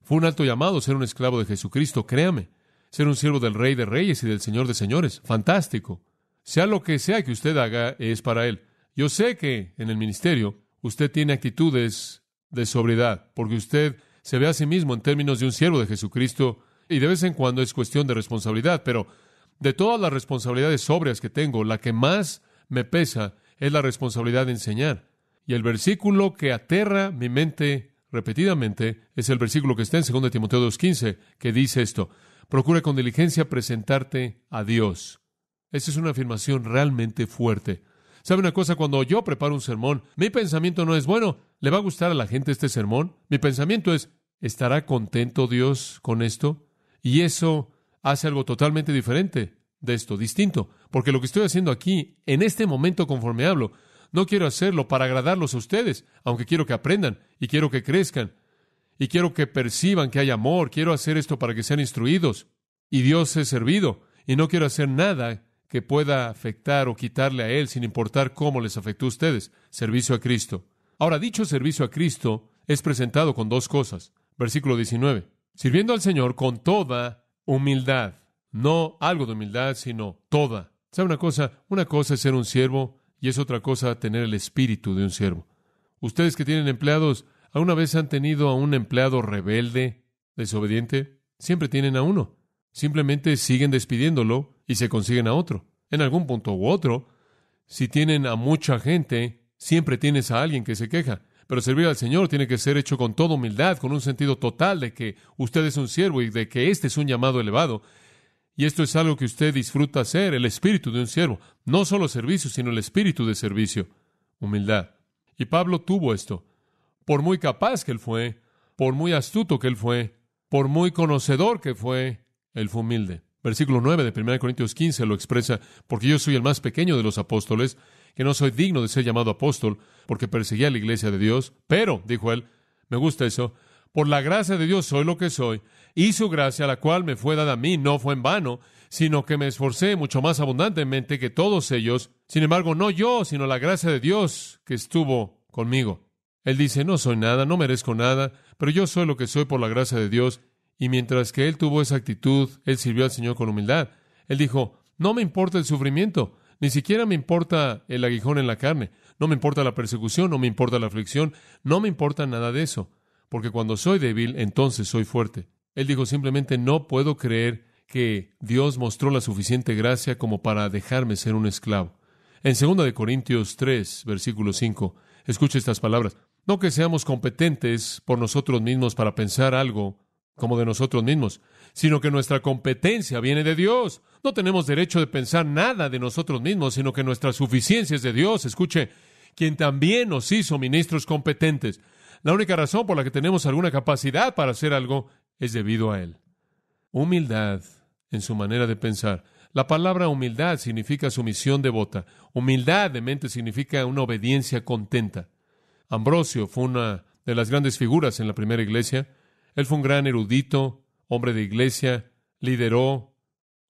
Fue un alto llamado ser un esclavo de Jesucristo, créame. Ser un siervo del Rey de Reyes y del Señor de Señores. Fantástico. Sea lo que sea que usted haga, es para Él. Yo sé que en el ministerio usted tiene actitudes de sobriedad, porque usted se ve a sí mismo en términos de un siervo de Jesucristo y de vez en cuando es cuestión de responsabilidad, pero de todas las responsabilidades sobrias que tengo, la que más me pesa es la responsabilidad de enseñar. Y el versículo que aterra mi mente repetidamente es el versículo que está en 2 Timoteo 2:15, que dice esto: Procura con diligencia presentarte a Dios. Esa es una afirmación realmente fuerte. ¿Sabe una cosa? Cuando yo preparo un sermón, mi pensamiento no es, bueno, ¿le va a gustar a la gente este sermón? Mi pensamiento es, ¿estará contento Dios con esto? Y eso hace algo totalmente diferente de esto, distinto. Porque lo que estoy haciendo aquí, en este momento conforme hablo, no quiero hacerlo para agradarlos a ustedes, aunque quiero que aprendan y quiero que crezcan y quiero que perciban que hay amor. Quiero hacer esto para que sean instruidos y Dios es servido. Y no quiero hacer nada que pueda afectar o quitarle a Él sin importar cómo les afectó a ustedes. Servicio a Cristo. Ahora, dicho servicio a Cristo es presentado con dos cosas. Versículo 19. Sirviendo al Señor con toda humildad. No algo de humildad, sino toda. ¿Sabe una cosa? Una cosa es ser un siervo y es otra cosa tener el espíritu de un siervo. Ustedes que tienen empleados, ¿alguna vez han tenido a un empleado rebelde, desobediente? Siempre tienen a uno. Simplemente siguen despidiéndolo y se consiguen a otro. En algún punto u otro, si tienen a mucha gente, siempre tienes a alguien que se queja. Pero servir al Señor tiene que ser hecho con toda humildad, con un sentido total de que usted es un siervo y de que este es un llamado elevado. Y esto es algo que usted disfruta hacer, el espíritu de un siervo. No solo servicio, sino el espíritu de servicio. Humildad. Y Pablo tuvo esto. Por muy capaz que él fue, por muy astuto que él fue, por muy conocedor que fue, él fue humilde. Versículo 9 de 1 Corintios 15 lo expresa, porque yo soy el más pequeño de los apóstoles, que no soy digno de ser llamado apóstol, porque perseguía a la iglesia de Dios. Pero, dijo él, me gusta eso, por la gracia de Dios soy lo que soy, y su gracia, la cual me fue dada a mí, no fue en vano, sino que me esforcé mucho más abundantemente que todos ellos. Sin embargo, no yo, sino la gracia de Dios que estuvo conmigo. Él dice, no soy nada, no merezco nada, pero yo soy lo que soy por la gracia de Dios. Y mientras que él tuvo esa actitud, él sirvió al Señor con humildad. Él dijo, no me importa el sufrimiento, ni siquiera me importa el aguijón en la carne, no me importa la persecución, no me importa la aflicción, no me importa nada de eso, porque cuando soy débil, entonces soy fuerte. Él dijo simplemente, no puedo creer que Dios mostró la suficiente gracia como para dejarme ser un esclavo. En 2 Corintios 3, versículo 5, escuche estas palabras. No que seamos competentes por nosotros mismos para pensar algo como de nosotros mismos, sino que nuestra competencia viene de Dios. No tenemos derecho de pensar nada de nosotros mismos, sino que nuestra suficiencia es de Dios. Escuche, quien también nos hizo ministros competentes. La única razón por la que tenemos alguna capacidad para hacer algo es debido a Él. Humildad en su manera de pensar. La palabra humildad significa sumisión devota. Humildad de mente significa una obediencia contenta. Ambrosio fue una de las grandes figuras en la primera iglesia. Él fue un gran erudito, hombre de iglesia, lideró,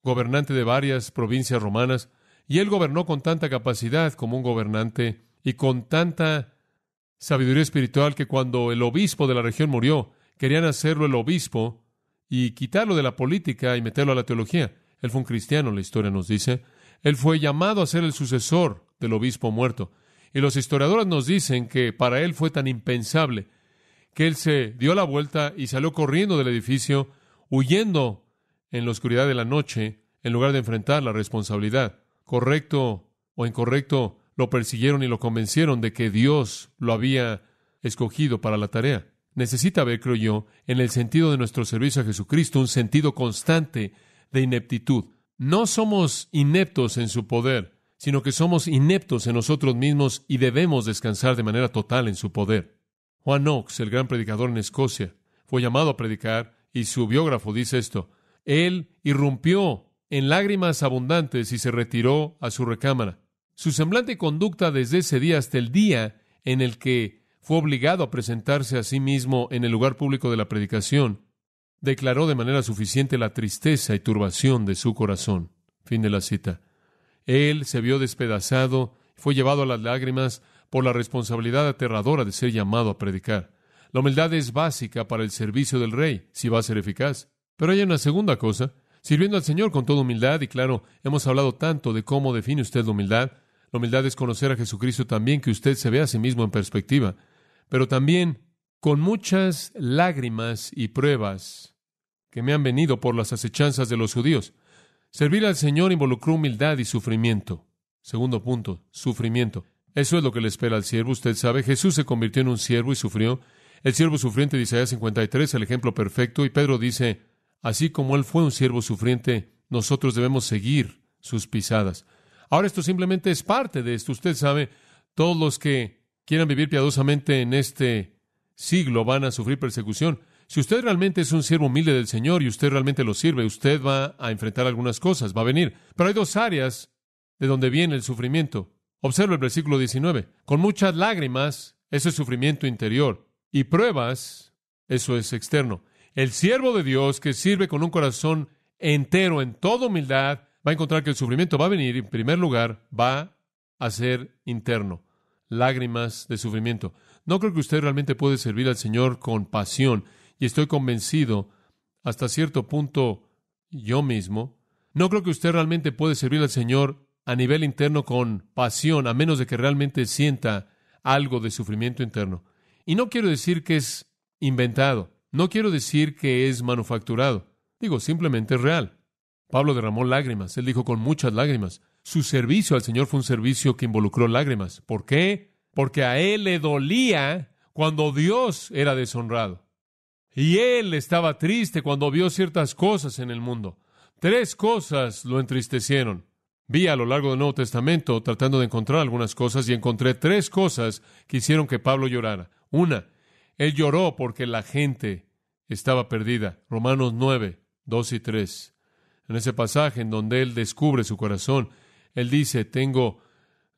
gobernante de varias provincias romanas, y él gobernó con tanta capacidad como un gobernante y con tanta sabiduría espiritual que cuando el obispo de la región murió, querían hacerlo el obispo y quitarlo de la política y meterlo a la teología. Él fue un cristiano, la historia nos dice. Él fue llamado a ser el sucesor del obispo muerto. Y los historiadores nos dicen que para él fue tan impensable que él se dio la vuelta y salió corriendo del edificio, huyendo en la oscuridad de la noche, en lugar de enfrentar la responsabilidad. Correcto o incorrecto, lo persiguieron y lo convencieron de que Dios lo había escogido para la tarea. Necesita haber, creo yo, en el sentido de nuestro servicio a Jesucristo, un sentido constante de ineptitud. No somos ineptos en su poder, sino que somos ineptos en nosotros mismos y debemos descansar de manera total en su poder. Juan Knox, el gran predicador en Escocia, fue llamado a predicar y su biógrafo dice esto. Él irrumpió en lágrimas abundantes y se retiró a su recámara. Su semblante y conducta desde ese día hasta el día en el que fue obligado a presentarse a sí mismo en el lugar público de la predicación, declaró de manera suficiente la tristeza y turbación de su corazón. Fin de la cita. Él se vio despedazado, fue llevado a las lágrimas por la responsabilidad aterradora de ser llamado a predicar. La humildad es básica para el servicio del Rey, si va a ser eficaz. Pero hay una segunda cosa, sirviendo al Señor con toda humildad, y claro, hemos hablado tanto de cómo define usted la humildad. La humildad es conocer a Jesucristo también, que usted se vea a sí mismo en perspectiva, pero también con muchas lágrimas y pruebas que me han venido por las acechanzas de los judíos. Servir al Señor involucró humildad y sufrimiento. Segundo punto, sufrimiento. Eso es lo que le espera al siervo. Usted sabe, Jesús se convirtió en un siervo y sufrió. El siervo sufriente de Isaías 53, el ejemplo perfecto, y Pedro dice, Así como Él fue un siervo sufriente, nosotros debemos seguir sus pisadas. Ahora, esto simplemente es parte de esto. Usted sabe, todos los que quieran vivir piadosamente en este siglo van a sufrir persecución. Si usted realmente es un siervo humilde del Señor y usted realmente lo sirve, usted va a enfrentar algunas cosas, va a venir. Pero hay dos áreas de donde viene el sufrimiento. Observa el versículo 19. Con muchas lágrimas, eso es sufrimiento interior. Y pruebas, eso es externo. El siervo de Dios que sirve con un corazón entero, en toda humildad, va a encontrar que el sufrimiento va a venir, en primer lugar, va a ser interno. Lágrimas de sufrimiento. No creo que usted realmente puede servir al Señor con pasión, y estoy convencido, hasta cierto punto, yo mismo, no creo que usted realmente puede servir al Señor a nivel interno con pasión, a menos de que realmente sienta algo de sufrimiento interno. Y no quiero decir que es inventado, no quiero decir que es manufacturado, digo, simplemente es real. Pablo derramó lágrimas, él dijo con muchas lágrimas. Su servicio al Señor fue un servicio que involucró lágrimas. ¿Por qué? Porque a él le dolía cuando Dios era deshonrado. Y él estaba triste cuando vio ciertas cosas en el mundo. 3 cosas lo entristecieron. Vi a lo largo del Nuevo Testamento tratando de encontrar algunas cosas y encontré 3 cosas que hicieron que Pablo llorara. Una, él lloró porque la gente estaba perdida. Romanos 9, 2 y 3. En ese pasaje en donde él descubre su corazón, él dice, tengo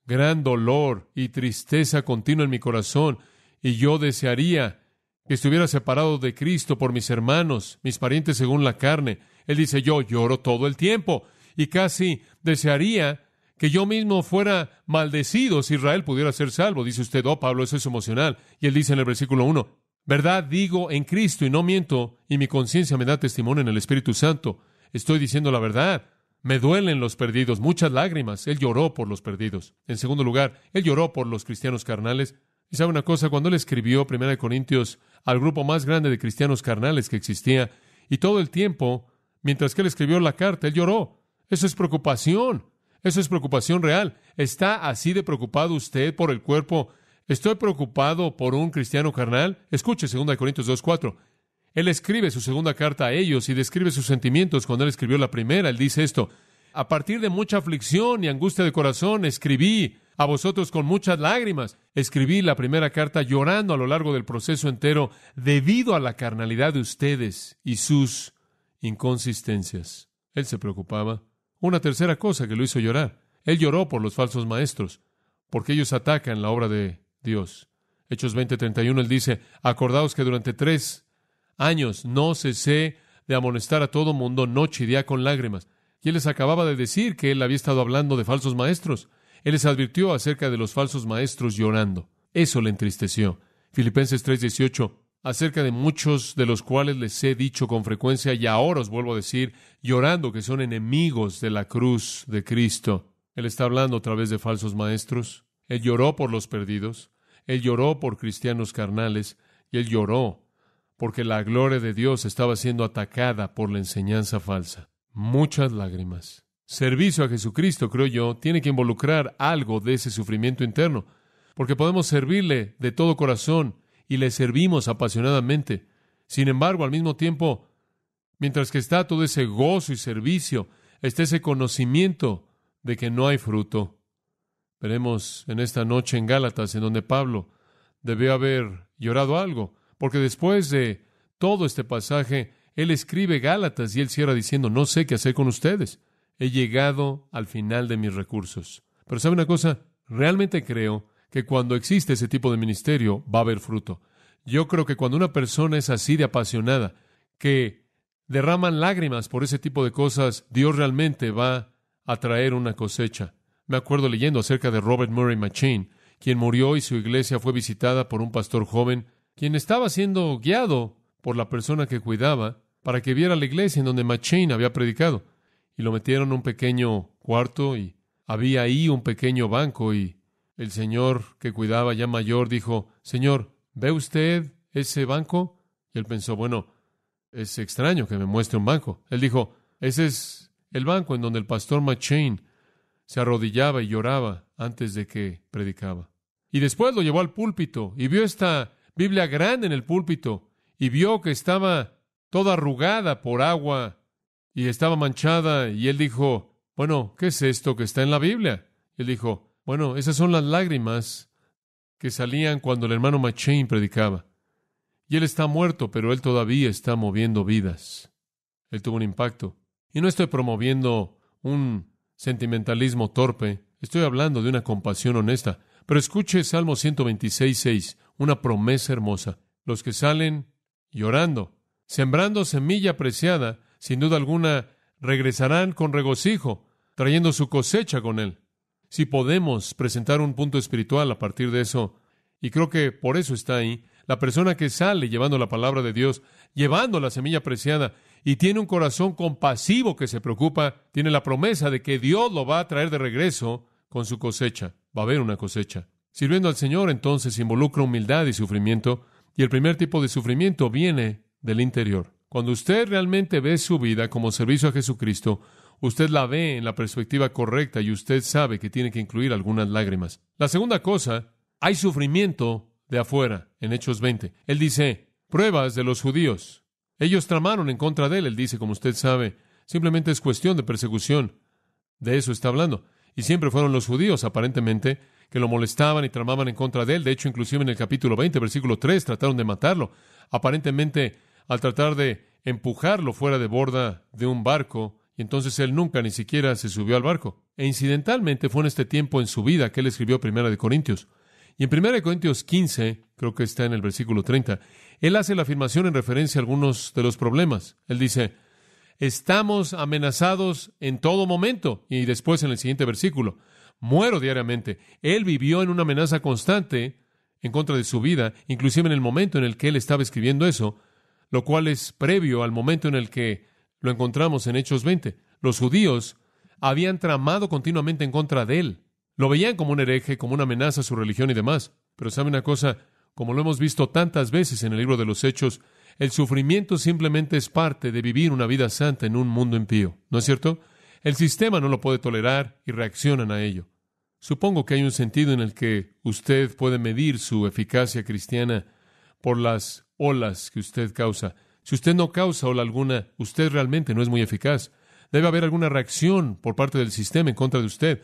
gran dolor y tristeza continua en mi corazón, y yo desearía que estuviera separado de Cristo por mis hermanos, mis parientes según la carne. Él dice, yo lloro todo el tiempo, y casi desearía que yo mismo fuera maldecido si Israel pudiera ser salvo. Dice usted, oh Pablo, eso es emocional. Y él dice en el versículo 1, verdad digo en Cristo y no miento, y mi conciencia me da testimonio en el Espíritu Santo. Estoy diciendo la verdad. Me duelen los perdidos, muchas lágrimas. Él lloró por los perdidos. En segundo lugar, él lloró por los cristianos carnales. Y sabe una cosa, cuando él escribió 1 Corintios al grupo más grande de cristianos carnales que existía, y todo el tiempo, mientras que él escribió la carta, él lloró. Eso es preocupación. Eso es preocupación real. ¿Está así de preocupado usted por el cuerpo? ¿Estoy preocupado por un cristiano carnal? Escuche 2 Corintios 2:4. Él escribe su segunda carta a ellos y describe sus sentimientos cuando él escribió la primera. Él dice esto, a partir de mucha aflicción y angustia de corazón, escribí a vosotros con muchas lágrimas. Escribí la primera carta llorando a lo largo del proceso entero debido a la carnalidad de ustedes y sus inconsistencias. Él se preocupaba. Una tercera cosa que lo hizo llorar. Él lloró por los falsos maestros, porque ellos atacan la obra de Dios. Hechos 20:31, él dice, acordaos que durante 3 años no cesé de amonestar a todo mundo noche y día con lágrimas. Y él les acababa de decir que él había estado hablando de falsos maestros. Él les advirtió acerca de los falsos maestros llorando. Eso le entristeció. Filipenses 3:18, acerca de muchos de los cuales les he dicho con frecuencia, y ahora os vuelvo a decir, llorando, que son enemigos de la cruz de Cristo. Él está hablando a través de falsos maestros. Él lloró por los perdidos. Él lloró por cristianos carnales. Y él lloró porque la gloria de Dios estaba siendo atacada por la enseñanza falsa. Muchas lágrimas. Servicio a Jesucristo, creo yo, tiene que involucrar algo de ese sufrimiento interno, porque podemos servirle de todo corazón y le servimos apasionadamente. Sin embargo, al mismo tiempo, mientras que está todo ese gozo y servicio, está ese conocimiento de que no hay fruto. Veremos en esta noche en Gálatas, en donde Pablo debió haber llorado algo, porque después de todo este pasaje, él escribe Gálatas y él cierra diciendo, no sé qué hacer con ustedes. He llegado al final de mis recursos. Pero ¿sabe una cosa? Realmente creo que cuando existe ese tipo de ministerio va a haber fruto. Yo creo que cuando una persona es así de apasionada, que derraman lágrimas por ese tipo de cosas, Dios realmente va a traer una cosecha. Me acuerdo leyendo acerca de Robert Murray McCheyne, quien murió y su iglesia fue visitada por un pastor joven, quien estaba siendo guiado por la persona que cuidaba para que viera la iglesia en donde McCheyne había predicado. Y lo metieron en un pequeño cuarto y había ahí un pequeño banco y el señor que cuidaba, ya mayor, dijo, Señor, ¿ve usted ese banco? Y él pensó, bueno, es extraño que me muestre un banco. Él dijo, ese es el banco en donde el pastor McCheyne se arrodillaba y lloraba antes de que predicaba. Y después lo llevó al púlpito y vio esta Biblia grande en el púlpito y vio que estaba toda arrugada por agua y estaba manchada. Y él dijo, bueno, ¿qué es esto que está en la Biblia? Y él dijo, bueno, esas son las lágrimas que salían cuando el hermano McChain predicaba. Y él está muerto, pero él todavía está moviendo vidas. Él tuvo un impacto. Y no estoy promoviendo un sentimentalismo torpe. Estoy hablando de una compasión honesta. Pero escuche Salmo 126:6, una promesa hermosa. Los que salen llorando, sembrando semilla preciada, sin duda alguna, regresarán con regocijo, trayendo su cosecha con él. Si podemos presentar un punto espiritual a partir de eso, y creo que por eso está ahí, la persona que sale llevando la palabra de Dios, llevando la semilla preciada, y tiene un corazón compasivo que se preocupa, tiene la promesa de que Dios lo va a traer de regreso con su cosecha. Va a haber una cosecha. Sirviendo al Señor, entonces, involucra humildad y sufrimiento, y el primer tipo de sufrimiento viene del interior. Cuando usted realmente ve su vida como servicio a Jesucristo, usted la ve en la perspectiva correcta y usted sabe que tiene que incluir algunas lágrimas. La segunda cosa, hay sufrimiento de afuera, en Hechos 20. Él dice, pruebas de los judíos. Ellos tramaron en contra de él. Él dice, como usted sabe, simplemente es cuestión de persecución. De eso está hablando. Y siempre fueron los judíos, aparentemente, que lo molestaban y tramaban en contra de él. De hecho, inclusive en el capítulo 20, versículo 3, trataron de matarlo. Aparentemente, al tratar de empujarlo fuera de borda de un barco, y entonces él nunca ni siquiera se subió al barco. E incidentalmente fue en este tiempo en su vida que él escribió 1 Corintios. Y en 1 Corintios 15, creo que está en el versículo 30, él hace la afirmación en referencia a algunos de los problemas. Él dice, estamos amenazados en todo momento. Y después en el siguiente versículo, muero diariamente. Él vivió en una amenaza constante en contra de su vida, inclusive en el momento en el que él estaba escribiendo eso, lo cual es previo al momento en el que lo encontramos en Hechos 20. Los judíos habían tramado continuamente en contra de él. Lo veían como un hereje, como una amenaza a su religión y demás. Pero ¿sabe una cosa? Como lo hemos visto tantas veces en el libro de los Hechos, el sufrimiento simplemente es parte de vivir una vida santa en un mundo impío. ¿No es cierto? El sistema no lo puede tolerar y reaccionan a ello. Supongo que hay un sentido en el que usted puede medir su eficacia cristiana por las olas que usted causa. Si usted no causa ola alguna, usted realmente no es muy eficaz. Debe haber alguna reacción por parte del sistema en contra de usted.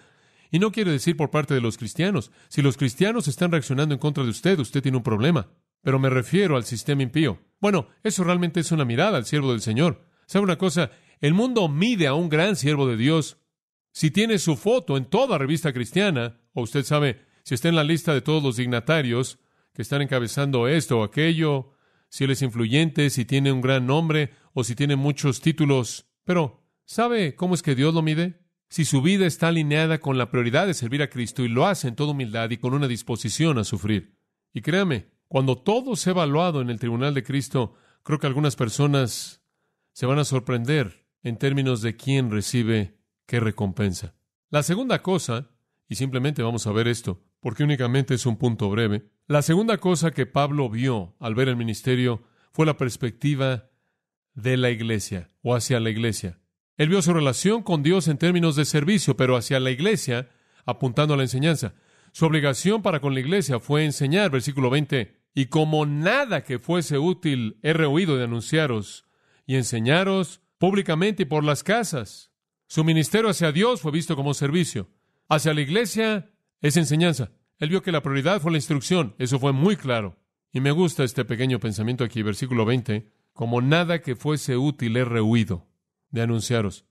Y no quiere decir por parte de los cristianos. Si los cristianos están reaccionando en contra de usted, usted tiene un problema. Pero me refiero al sistema impío. Bueno, eso realmente es una mirada al siervo del Señor. ¿Sabe una cosa? El mundo mide a un gran siervo de Dios si tiene su foto en toda revista cristiana, o usted sabe, si está en la lista de todos los dignatarios que están encabezando esto o aquello, si él es influyente, si tiene un gran nombre, o si tiene muchos títulos. Pero, ¿sabe cómo es que Dios lo mide? Si su vida está alineada con la prioridad de servir a Cristo y lo hace en toda humildad y con una disposición a sufrir. Y créame, cuando todo sea evaluado en el tribunal de Cristo, creo que algunas personas se van a sorprender en términos de quién recibe qué recompensa. La segunda cosa, y simplemente vamos a ver esto, porque únicamente es un punto breve, la segunda cosa que Pablo vio al ver el ministerio fue la perspectiva de la iglesia, o hacia la iglesia. Él vio su relación con Dios en términos de servicio, pero hacia la iglesia, apuntando a la enseñanza. Su obligación para con la iglesia fue enseñar, versículo 20, y como nada que fuese útil he rehuido de anunciaros y enseñaros públicamente y por las casas. Su ministerio hacia Dios fue visto como servicio. Hacia la iglesia es enseñanza. Él vio que la prioridad fue la instrucción. Eso fue muy claro. Y me gusta este pequeño pensamiento aquí, versículo 20, como nada que fuese útil he rehuido de anunciaros.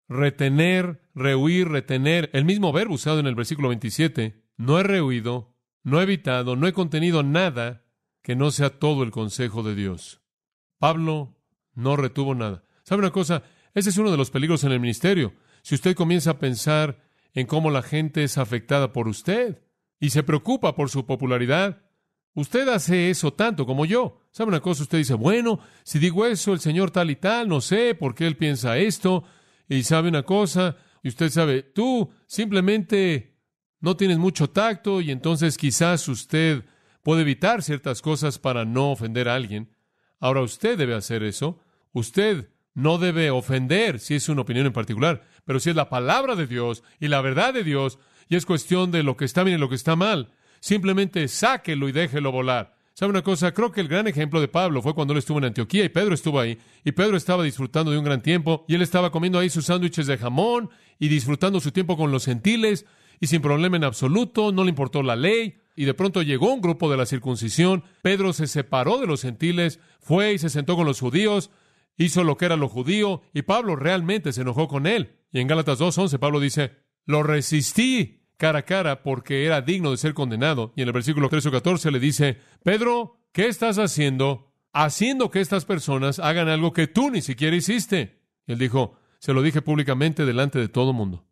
Retener, rehuir, retener, el mismo verbo usado en el versículo 27. No he rehuido, no he evitado, no he contenido nada que no sea todo el consejo de Dios. Pablo no retuvo nada. ¿Sabe una cosa? Ese es uno de los peligros en el ministerio. Si usted comienza a pensar en cómo la gente es afectada por usted y se preocupa por su popularidad, usted hace eso tanto como yo. ¿Sabe una cosa? Usted dice, bueno, si digo eso, el Señor tal y tal, no sé por qué Él piensa esto. Y sabe una cosa, y usted sabe, tú simplemente no tienes mucho tacto y entonces quizás usted puede evitar ciertas cosas para no ofender a alguien. Ahora usted debe hacer eso. Usted no debe ofender si es una opinión en particular, pero si es la palabra de Dios y la verdad de Dios y es cuestión de lo que está bien y lo que está mal, simplemente sáquelo y déjelo volar. ¿Sabe una cosa? Creo que el gran ejemplo de Pablo fue cuando él estuvo en Antioquía y Pedro estuvo ahí. Y Pedro estaba disfrutando de un gran tiempo y él estaba comiendo ahí sus sándwiches de jamón y disfrutando su tiempo con los gentiles y sin problema en absoluto, no le importó la ley. Y de pronto llegó un grupo de la circuncisión. Pedro se separó de los gentiles, fue y se sentó con los judíos, hizo lo que era lo judío y Pablo realmente se enojó con él. Y en Gálatas 2:11 Pablo dice, lo resistí cara a cara porque era digno de ser condenado. Y en el versículo 13 o 14 le dice, Pedro, ¿qué estás haciendo? Haciendo que estas personas hagan algo que tú ni siquiera hiciste. Y él dijo, se lo dije públicamente delante de todo mundo.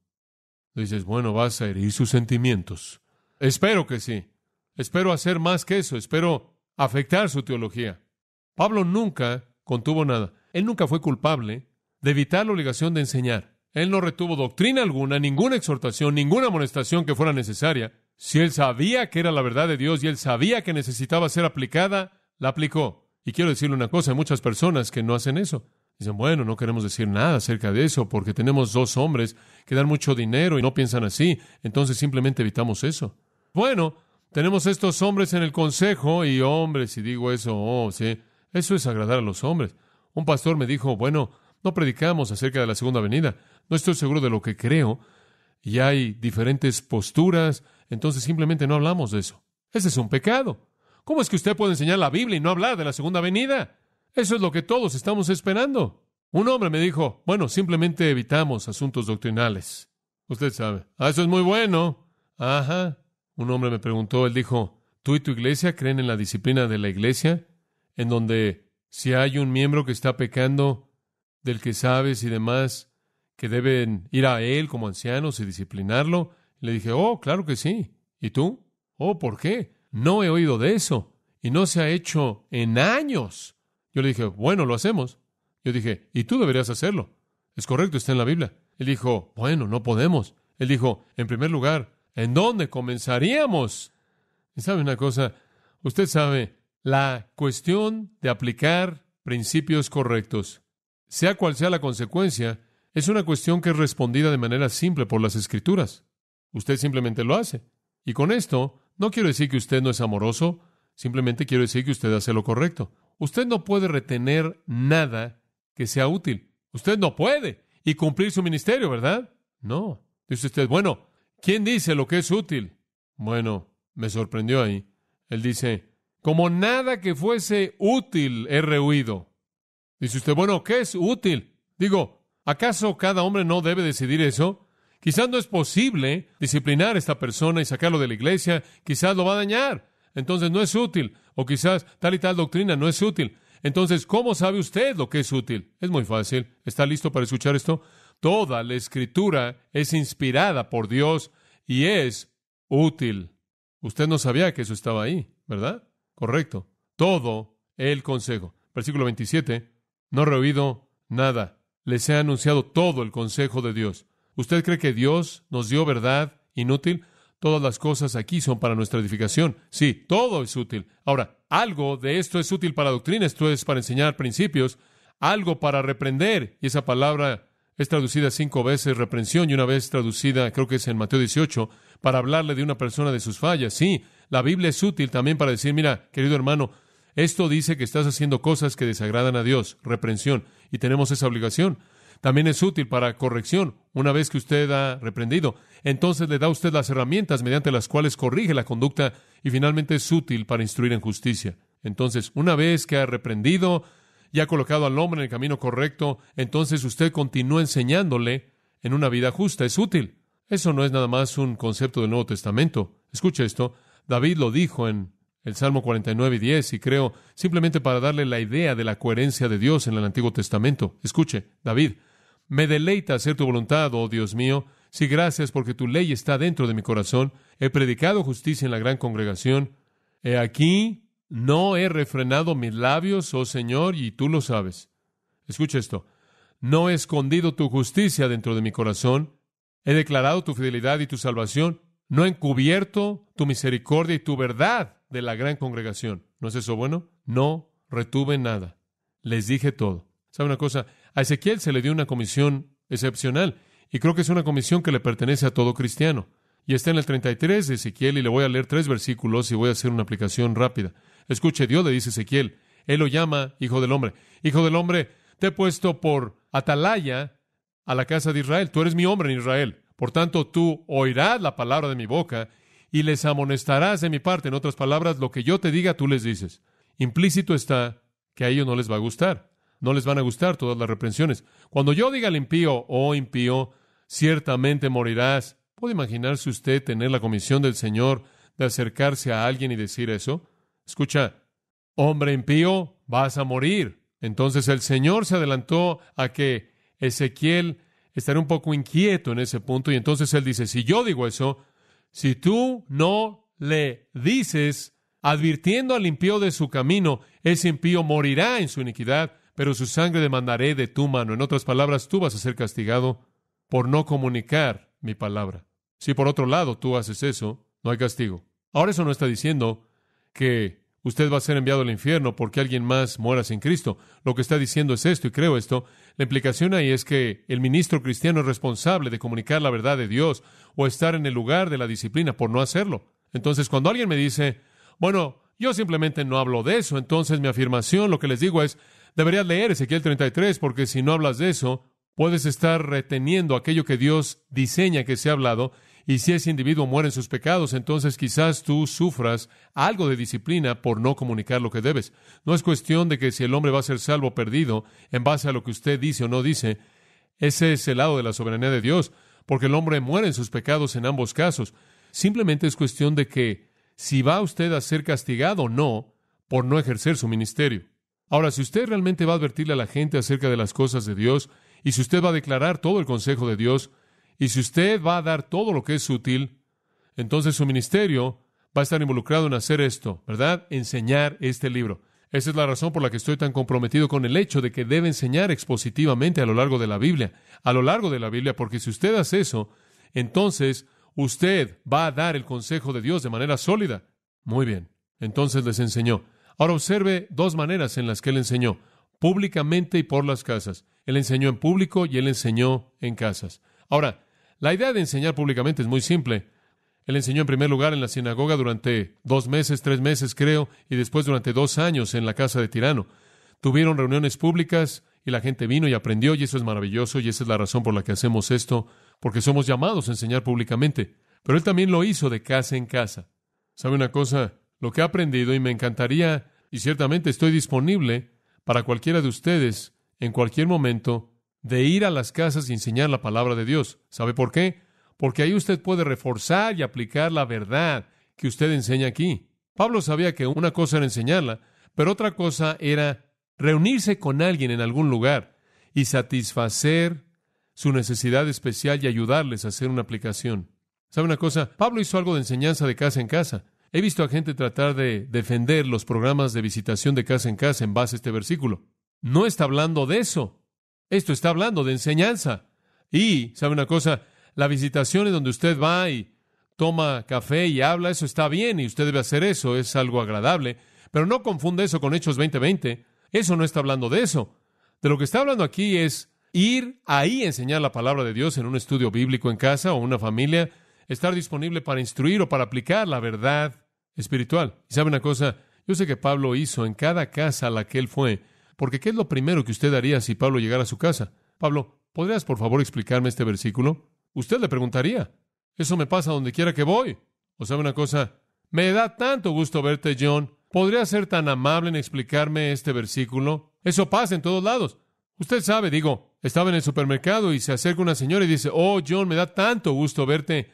Dices, bueno, vas a herir sus sentimientos. Espero que sí. Espero hacer más que eso. Espero afectar su teología. Pablo nunca contuvo nada. Él nunca fue culpable de evitar la obligación de enseñar. Él no retuvo doctrina alguna, ninguna exhortación, ninguna amonestación que fuera necesaria. Si él sabía que era la verdad de Dios y él sabía que necesitaba ser aplicada, la aplicó. Y quiero decirle una cosa, hay muchas personas que no hacen eso. Dicen, bueno, no queremos decir nada acerca de eso porque tenemos 2 hombres que dan mucho dinero y no piensan así, entonces simplemente evitamos eso. Bueno, tenemos estos hombres en el consejo y hombres, si digo eso, oh, sí, eso es agradar a los hombres. Un pastor me dijo, bueno, no predicamos acerca de la segunda venida, no estoy seguro de lo que creo y hay diferentes posturas, entonces simplemente no hablamos de eso. Ese es un pecado. ¿Cómo es que usted puede enseñar la Biblia y no hablar de la segunda venida? Eso es lo que todos estamos esperando. Un hombre me dijo, bueno, simplemente evitamos asuntos doctrinales. Usted sabe, eso es muy bueno. Ajá. Un hombre me preguntó, él dijo, ¿tú y tu iglesia creen en la disciplina de la iglesia? En donde si hay un miembro que está pecando, del que sabes y demás, que deben ir a él como ancianos y disciplinarlo. Le dije, oh, claro que sí. ¿Y tú? Oh, ¿por qué? No he oído de eso. Y no se ha hecho en años. Yo le dije, bueno, lo hacemos. Yo dije, y tú deberías hacerlo. Es correcto, está en la Biblia. Él dijo, bueno, no podemos. Él dijo, en primer lugar, ¿en dónde comenzaríamos? Y sabe una cosa, usted sabe, la cuestión de aplicar principios correctos, sea cual sea la consecuencia, es una cuestión que es respondida de manera simple por las Escrituras. Usted simplemente lo hace. Y con esto, no quiero decir que usted no es amoroso, simplemente quiero decir que usted hace lo correcto. Usted no puede retener nada que sea útil. Usted no puede. Y cumplir su ministerio, ¿verdad? No. Dice usted, bueno, ¿quién dice lo que es útil? Bueno, me sorprendió ahí. Él dice, como nada que fuese útil he rehuido. Dice usted, bueno, ¿qué es útil? Digo, ¿acaso cada hombre no debe decidir eso? Quizás no es posible disciplinar a esta persona y sacarlo de la iglesia. Quizás lo va a dañar. Entonces no es útil. O quizás tal y tal doctrina no es útil. Entonces, ¿cómo sabe usted lo que es útil? Es muy fácil. ¿Está listo para escuchar esto? Toda la Escritura es inspirada por Dios y es útil. Usted no sabía que eso estaba ahí, ¿verdad? Correcto. Todo el consejo. Versículo 27. No he rehuido nada. Les he anunciado todo el consejo de Dios. ¿Usted cree que Dios nos dio verdad inútil? Todas las cosas aquí son para nuestra edificación. Sí, todo es útil. Ahora, algo de esto es útil para doctrina, esto es para enseñar principios, algo para reprender. Y esa palabra es traducida 5 veces, reprensión, y una vez traducida, creo que es en Mateo 18, para hablarle de una persona de sus fallas. Sí, la Biblia es útil también para decir, mira, querido hermano, esto dice que estás haciendo cosas que desagradan a Dios, reprensión, y tenemos esa obligación. También es útil para corrección. Una vez que usted ha reprendido, entonces le da a usted las herramientas mediante las cuales corrige la conducta y finalmente es útil para instruir en justicia. Entonces, una vez que ha reprendido y ha colocado al hombre en el camino correcto, entonces usted continúa enseñándole en una vida justa. Es útil. Eso no es nada más un concepto del Nuevo Testamento. Escuche esto. David lo dijo en el Salmo 49:10 y creo simplemente para darle la idea de la coherencia de Dios en el Antiguo Testamento. Escuche, David. Me deleita hacer tu voluntad, oh Dios mío. Sí, gracias porque tu ley está dentro de mi corazón. He predicado justicia en la gran congregación. He aquí, no he refrenado mis labios, oh Señor, y tú lo sabes. Escucha esto. No he escondido tu justicia dentro de mi corazón. He declarado tu fidelidad y tu salvación. No he encubierto tu misericordia y tu verdad de la gran congregación. ¿No es eso bueno? No retuve nada. Les dije todo. ¿Sabe una cosa? A Ezequiel se le dio una comisión excepcional y creo que es una comisión que le pertenece a todo cristiano. Y está en el 33 de Ezequiel y le voy a leer 3 versículos y voy a hacer una aplicación rápida. Escuche, Dios le dice a Ezequiel, Él lo llama Hijo del Hombre. Hijo del Hombre, te he puesto por atalaya a la casa de Israel. Tú eres mi hombre en Israel. Por tanto, tú oirás la palabra de mi boca y les amonestarás de mi parte. En otras palabras, lo que yo te diga, tú les dices. Implícito está que a ellos no les va a gustar. No les van a gustar todas las reprensiones. Cuando yo diga al impío, oh impío, ciertamente morirás. ¿Puede imaginarse usted tener la comisión del Señor de acercarse a alguien y decir eso? Escucha, hombre impío, vas a morir. Entonces el Señor se adelantó a que Ezequiel estaría un poco inquieto en ese punto, y entonces él dice, si yo digo eso, si tú no le dices, advirtiendo al impío de su camino, ese impío morirá en su iniquidad, pero su sangre demandaré de tu mano. En otras palabras, tú vas a ser castigado por no comunicar mi palabra. Si por otro lado tú haces eso, no hay castigo. Ahora eso no está diciendo que usted va a ser enviado al infierno porque alguien más muera sin Cristo. Lo que está diciendo es esto, y creo esto. La implicación ahí es que el ministro cristiano es responsable de comunicar la verdad de Dios o estar en el lugar de la disciplina por no hacerlo. Entonces, cuando alguien me dice, bueno, yo simplemente no hablo de eso, entonces mi afirmación, lo que les digo es, deberías leer Ezequiel 33, porque si no hablas de eso, puedes estar reteniendo aquello que Dios diseña que se ha hablado, y si ese individuo muere en sus pecados, entonces quizás tú sufras algo de disciplina por no comunicar lo que debes. No es cuestión de que si el hombre va a ser salvo o perdido en base a lo que usted dice o no dice. Ese es el lado de la soberanía de Dios, porque el hombre muere en sus pecados en ambos casos. Simplemente es cuestión de que si va usted a ser castigado o no por no ejercer su ministerio. Ahora, si usted realmente va a advertirle a la gente acerca de las cosas de Dios, y si usted va a declarar todo el consejo de Dios, y si usted va a dar todo lo que es útil, entonces su ministerio va a estar involucrado en hacer esto, ¿verdad? Enseñar este libro. Esa es la razón por la que estoy tan comprometido con el hecho de que debe enseñar expositivamente a lo largo de la Biblia. A lo largo de la Biblia, porque si usted hace eso, entonces usted va a dar el consejo de Dios de manera sólida. Muy bien. Entonces les enseñó. Ahora observe dos maneras en las que él enseñó. Públicamente y por las casas. Él enseñó en público y él enseñó en casas. Ahora, la idea de enseñar públicamente es muy simple. Él enseñó en primer lugar en la sinagoga durante 2 meses, 3 meses creo, y después durante 2 años en la casa de Tirano. Tuvieron reuniones públicas y la gente vino y aprendió, y eso es maravilloso, y esa es la razón por la que hacemos esto, porque somos llamados a enseñar públicamente. Pero él también lo hizo de casa en casa. ¿Sabe una cosa? Lo que he aprendido, y me encantaría, y ciertamente estoy disponible para cualquiera de ustedes, en cualquier momento, de ir a las casas y enseñar la palabra de Dios. ¿Sabe por qué? Porque ahí usted puede reforzar y aplicar la verdad que usted enseña aquí. Pablo sabía que una cosa era enseñarla, pero otra cosa era reunirse con alguien en algún lugar y satisfacer su necesidad especial y ayudarles a hacer una aplicación. ¿Sabe una cosa? Pablo hizo algo de enseñanza de casa en casa. He visto a gente tratar de defender los programas de visitación de casa en casa en base a este versículo. No está hablando de eso. Esto está hablando de enseñanza. Y, ¿sabe una cosa? La visitación en donde usted va y toma café y habla, eso está bien y usted debe hacer eso, es algo agradable. Pero no confunda eso con Hechos 20:20. Eso no está hablando de eso. De lo que está hablando aquí es ir ahí a enseñar la palabra de Dios en un estudio bíblico en casa o una familia, estar disponible para instruir o para aplicar la verdad espiritual. Y ¿sabe una cosa? Yo sé que Pablo hizo en cada casa a la que él fue, porque ¿qué es lo primero que usted haría si Pablo llegara a su casa? Pablo, ¿podrías por favor explicarme este versículo? Usted le preguntaría. Eso me pasa donde quiera que voy. ¿O sabe una cosa? Me da tanto gusto verte, John. ¿Podría ser tan amable en explicarme este versículo? Eso pasa en todos lados. Usted sabe, estaba en el supermercado y se acerca una señora y dice, oh, John, me da tanto gusto verte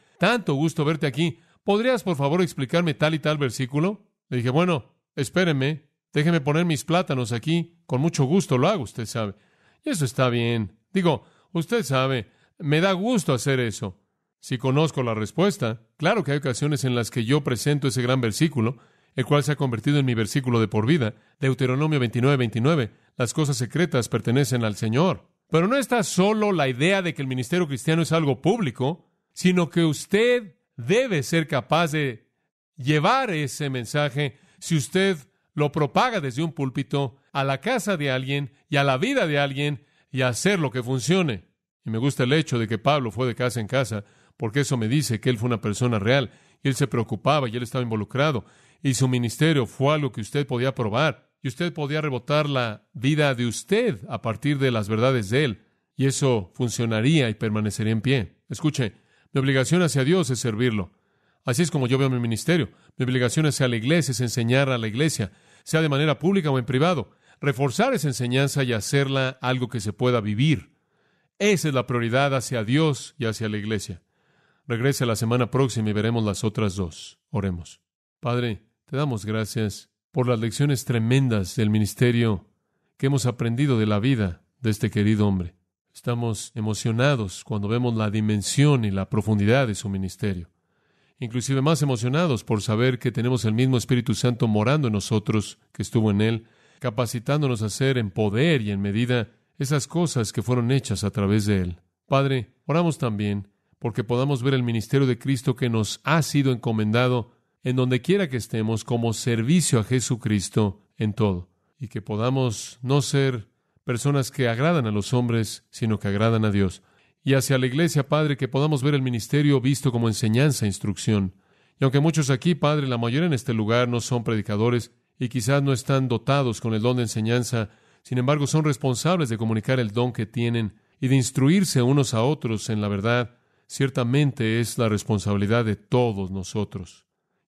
aquí. ¿Podrías, por favor, explicarme tal y tal versículo? Le dije, bueno, espéreme, déjeme poner mis plátanos aquí. Con mucho gusto lo hago, usted sabe. Y eso está bien. Usted sabe, me da gusto hacer eso. Si conozco la respuesta, claro que hay ocasiones en las que yo presento ese gran versículo, el cual se ha convertido en mi versículo de por vida, Deuteronomio 29:29. Las cosas secretas pertenecen al Señor. Pero no está solo la idea de que el ministerio cristiano es algo público, sino que usted debe ser capaz de llevar ese mensaje, si usted lo propaga desde un púlpito, a la casa de alguien y a la vida de alguien y hacer lo que funcione. Y me gusta el hecho de que Pablo fue de casa en casa, porque eso me dice que él fue una persona real, y él se preocupaba y él estaba involucrado. y su ministerio fue algo que usted podía probar, y usted podía rebotar la vida de usted a partir de las verdades de Él, y eso funcionaría y permanecería en pie. Escuche, mi obligación hacia Dios es servirlo. Así es como yo veo mi ministerio. Mi obligación hacia la iglesia es enseñar a la iglesia, sea de manera pública o en privado, reforzar esa enseñanza y hacerla algo que se pueda vivir. Esa es la prioridad hacia Dios y hacia la iglesia. Regrese la semana próxima y veremos las otras dos. Oremos. Padre, te damos gracias por las lecciones tremendas del ministerio que hemos aprendido de la vida de este querido hombre. Estamos emocionados cuando vemos la dimensión y la profundidad de su ministerio. Inclusive más emocionados por saber que tenemos el mismo Espíritu Santo morando en nosotros que estuvo en Él, capacitándonos a hacer en poder y en medida esas cosas que fueron hechas a través de Él. Padre, oramos también porque podamos ver el ministerio de Cristo que nos ha sido encomendado en donde quiera que estemos como servicio a Jesucristo en todo, y que podamos no ser personas que agradan a los hombres, sino que agradan a Dios. Y hacia la iglesia, Padre, que podamos ver el ministerio visto como enseñanza e instrucción. Y aunque muchos aquí, Padre, la mayoría en este lugar no son predicadores y quizás no están dotados con el don de enseñanza, sin embargo son responsables de comunicar el don que tienen y de instruirse unos a otros en la verdad, ciertamente es la responsabilidad de todos nosotros.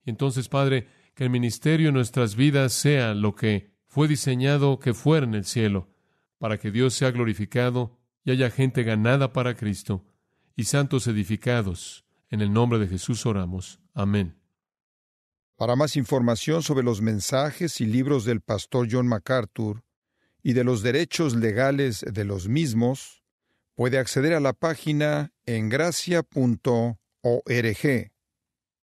Y entonces, Padre, que el ministerio en nuestras vidas sea lo que fue diseñado que fuera en el cielo, para que Dios sea glorificado y haya gente ganada para Cristo y santos edificados. En el nombre de Jesús oramos. Amén. Para más información sobre los mensajes y libros del pastor John MacArthur y de los derechos legales de los mismos, puede acceder a la página en gracia.org.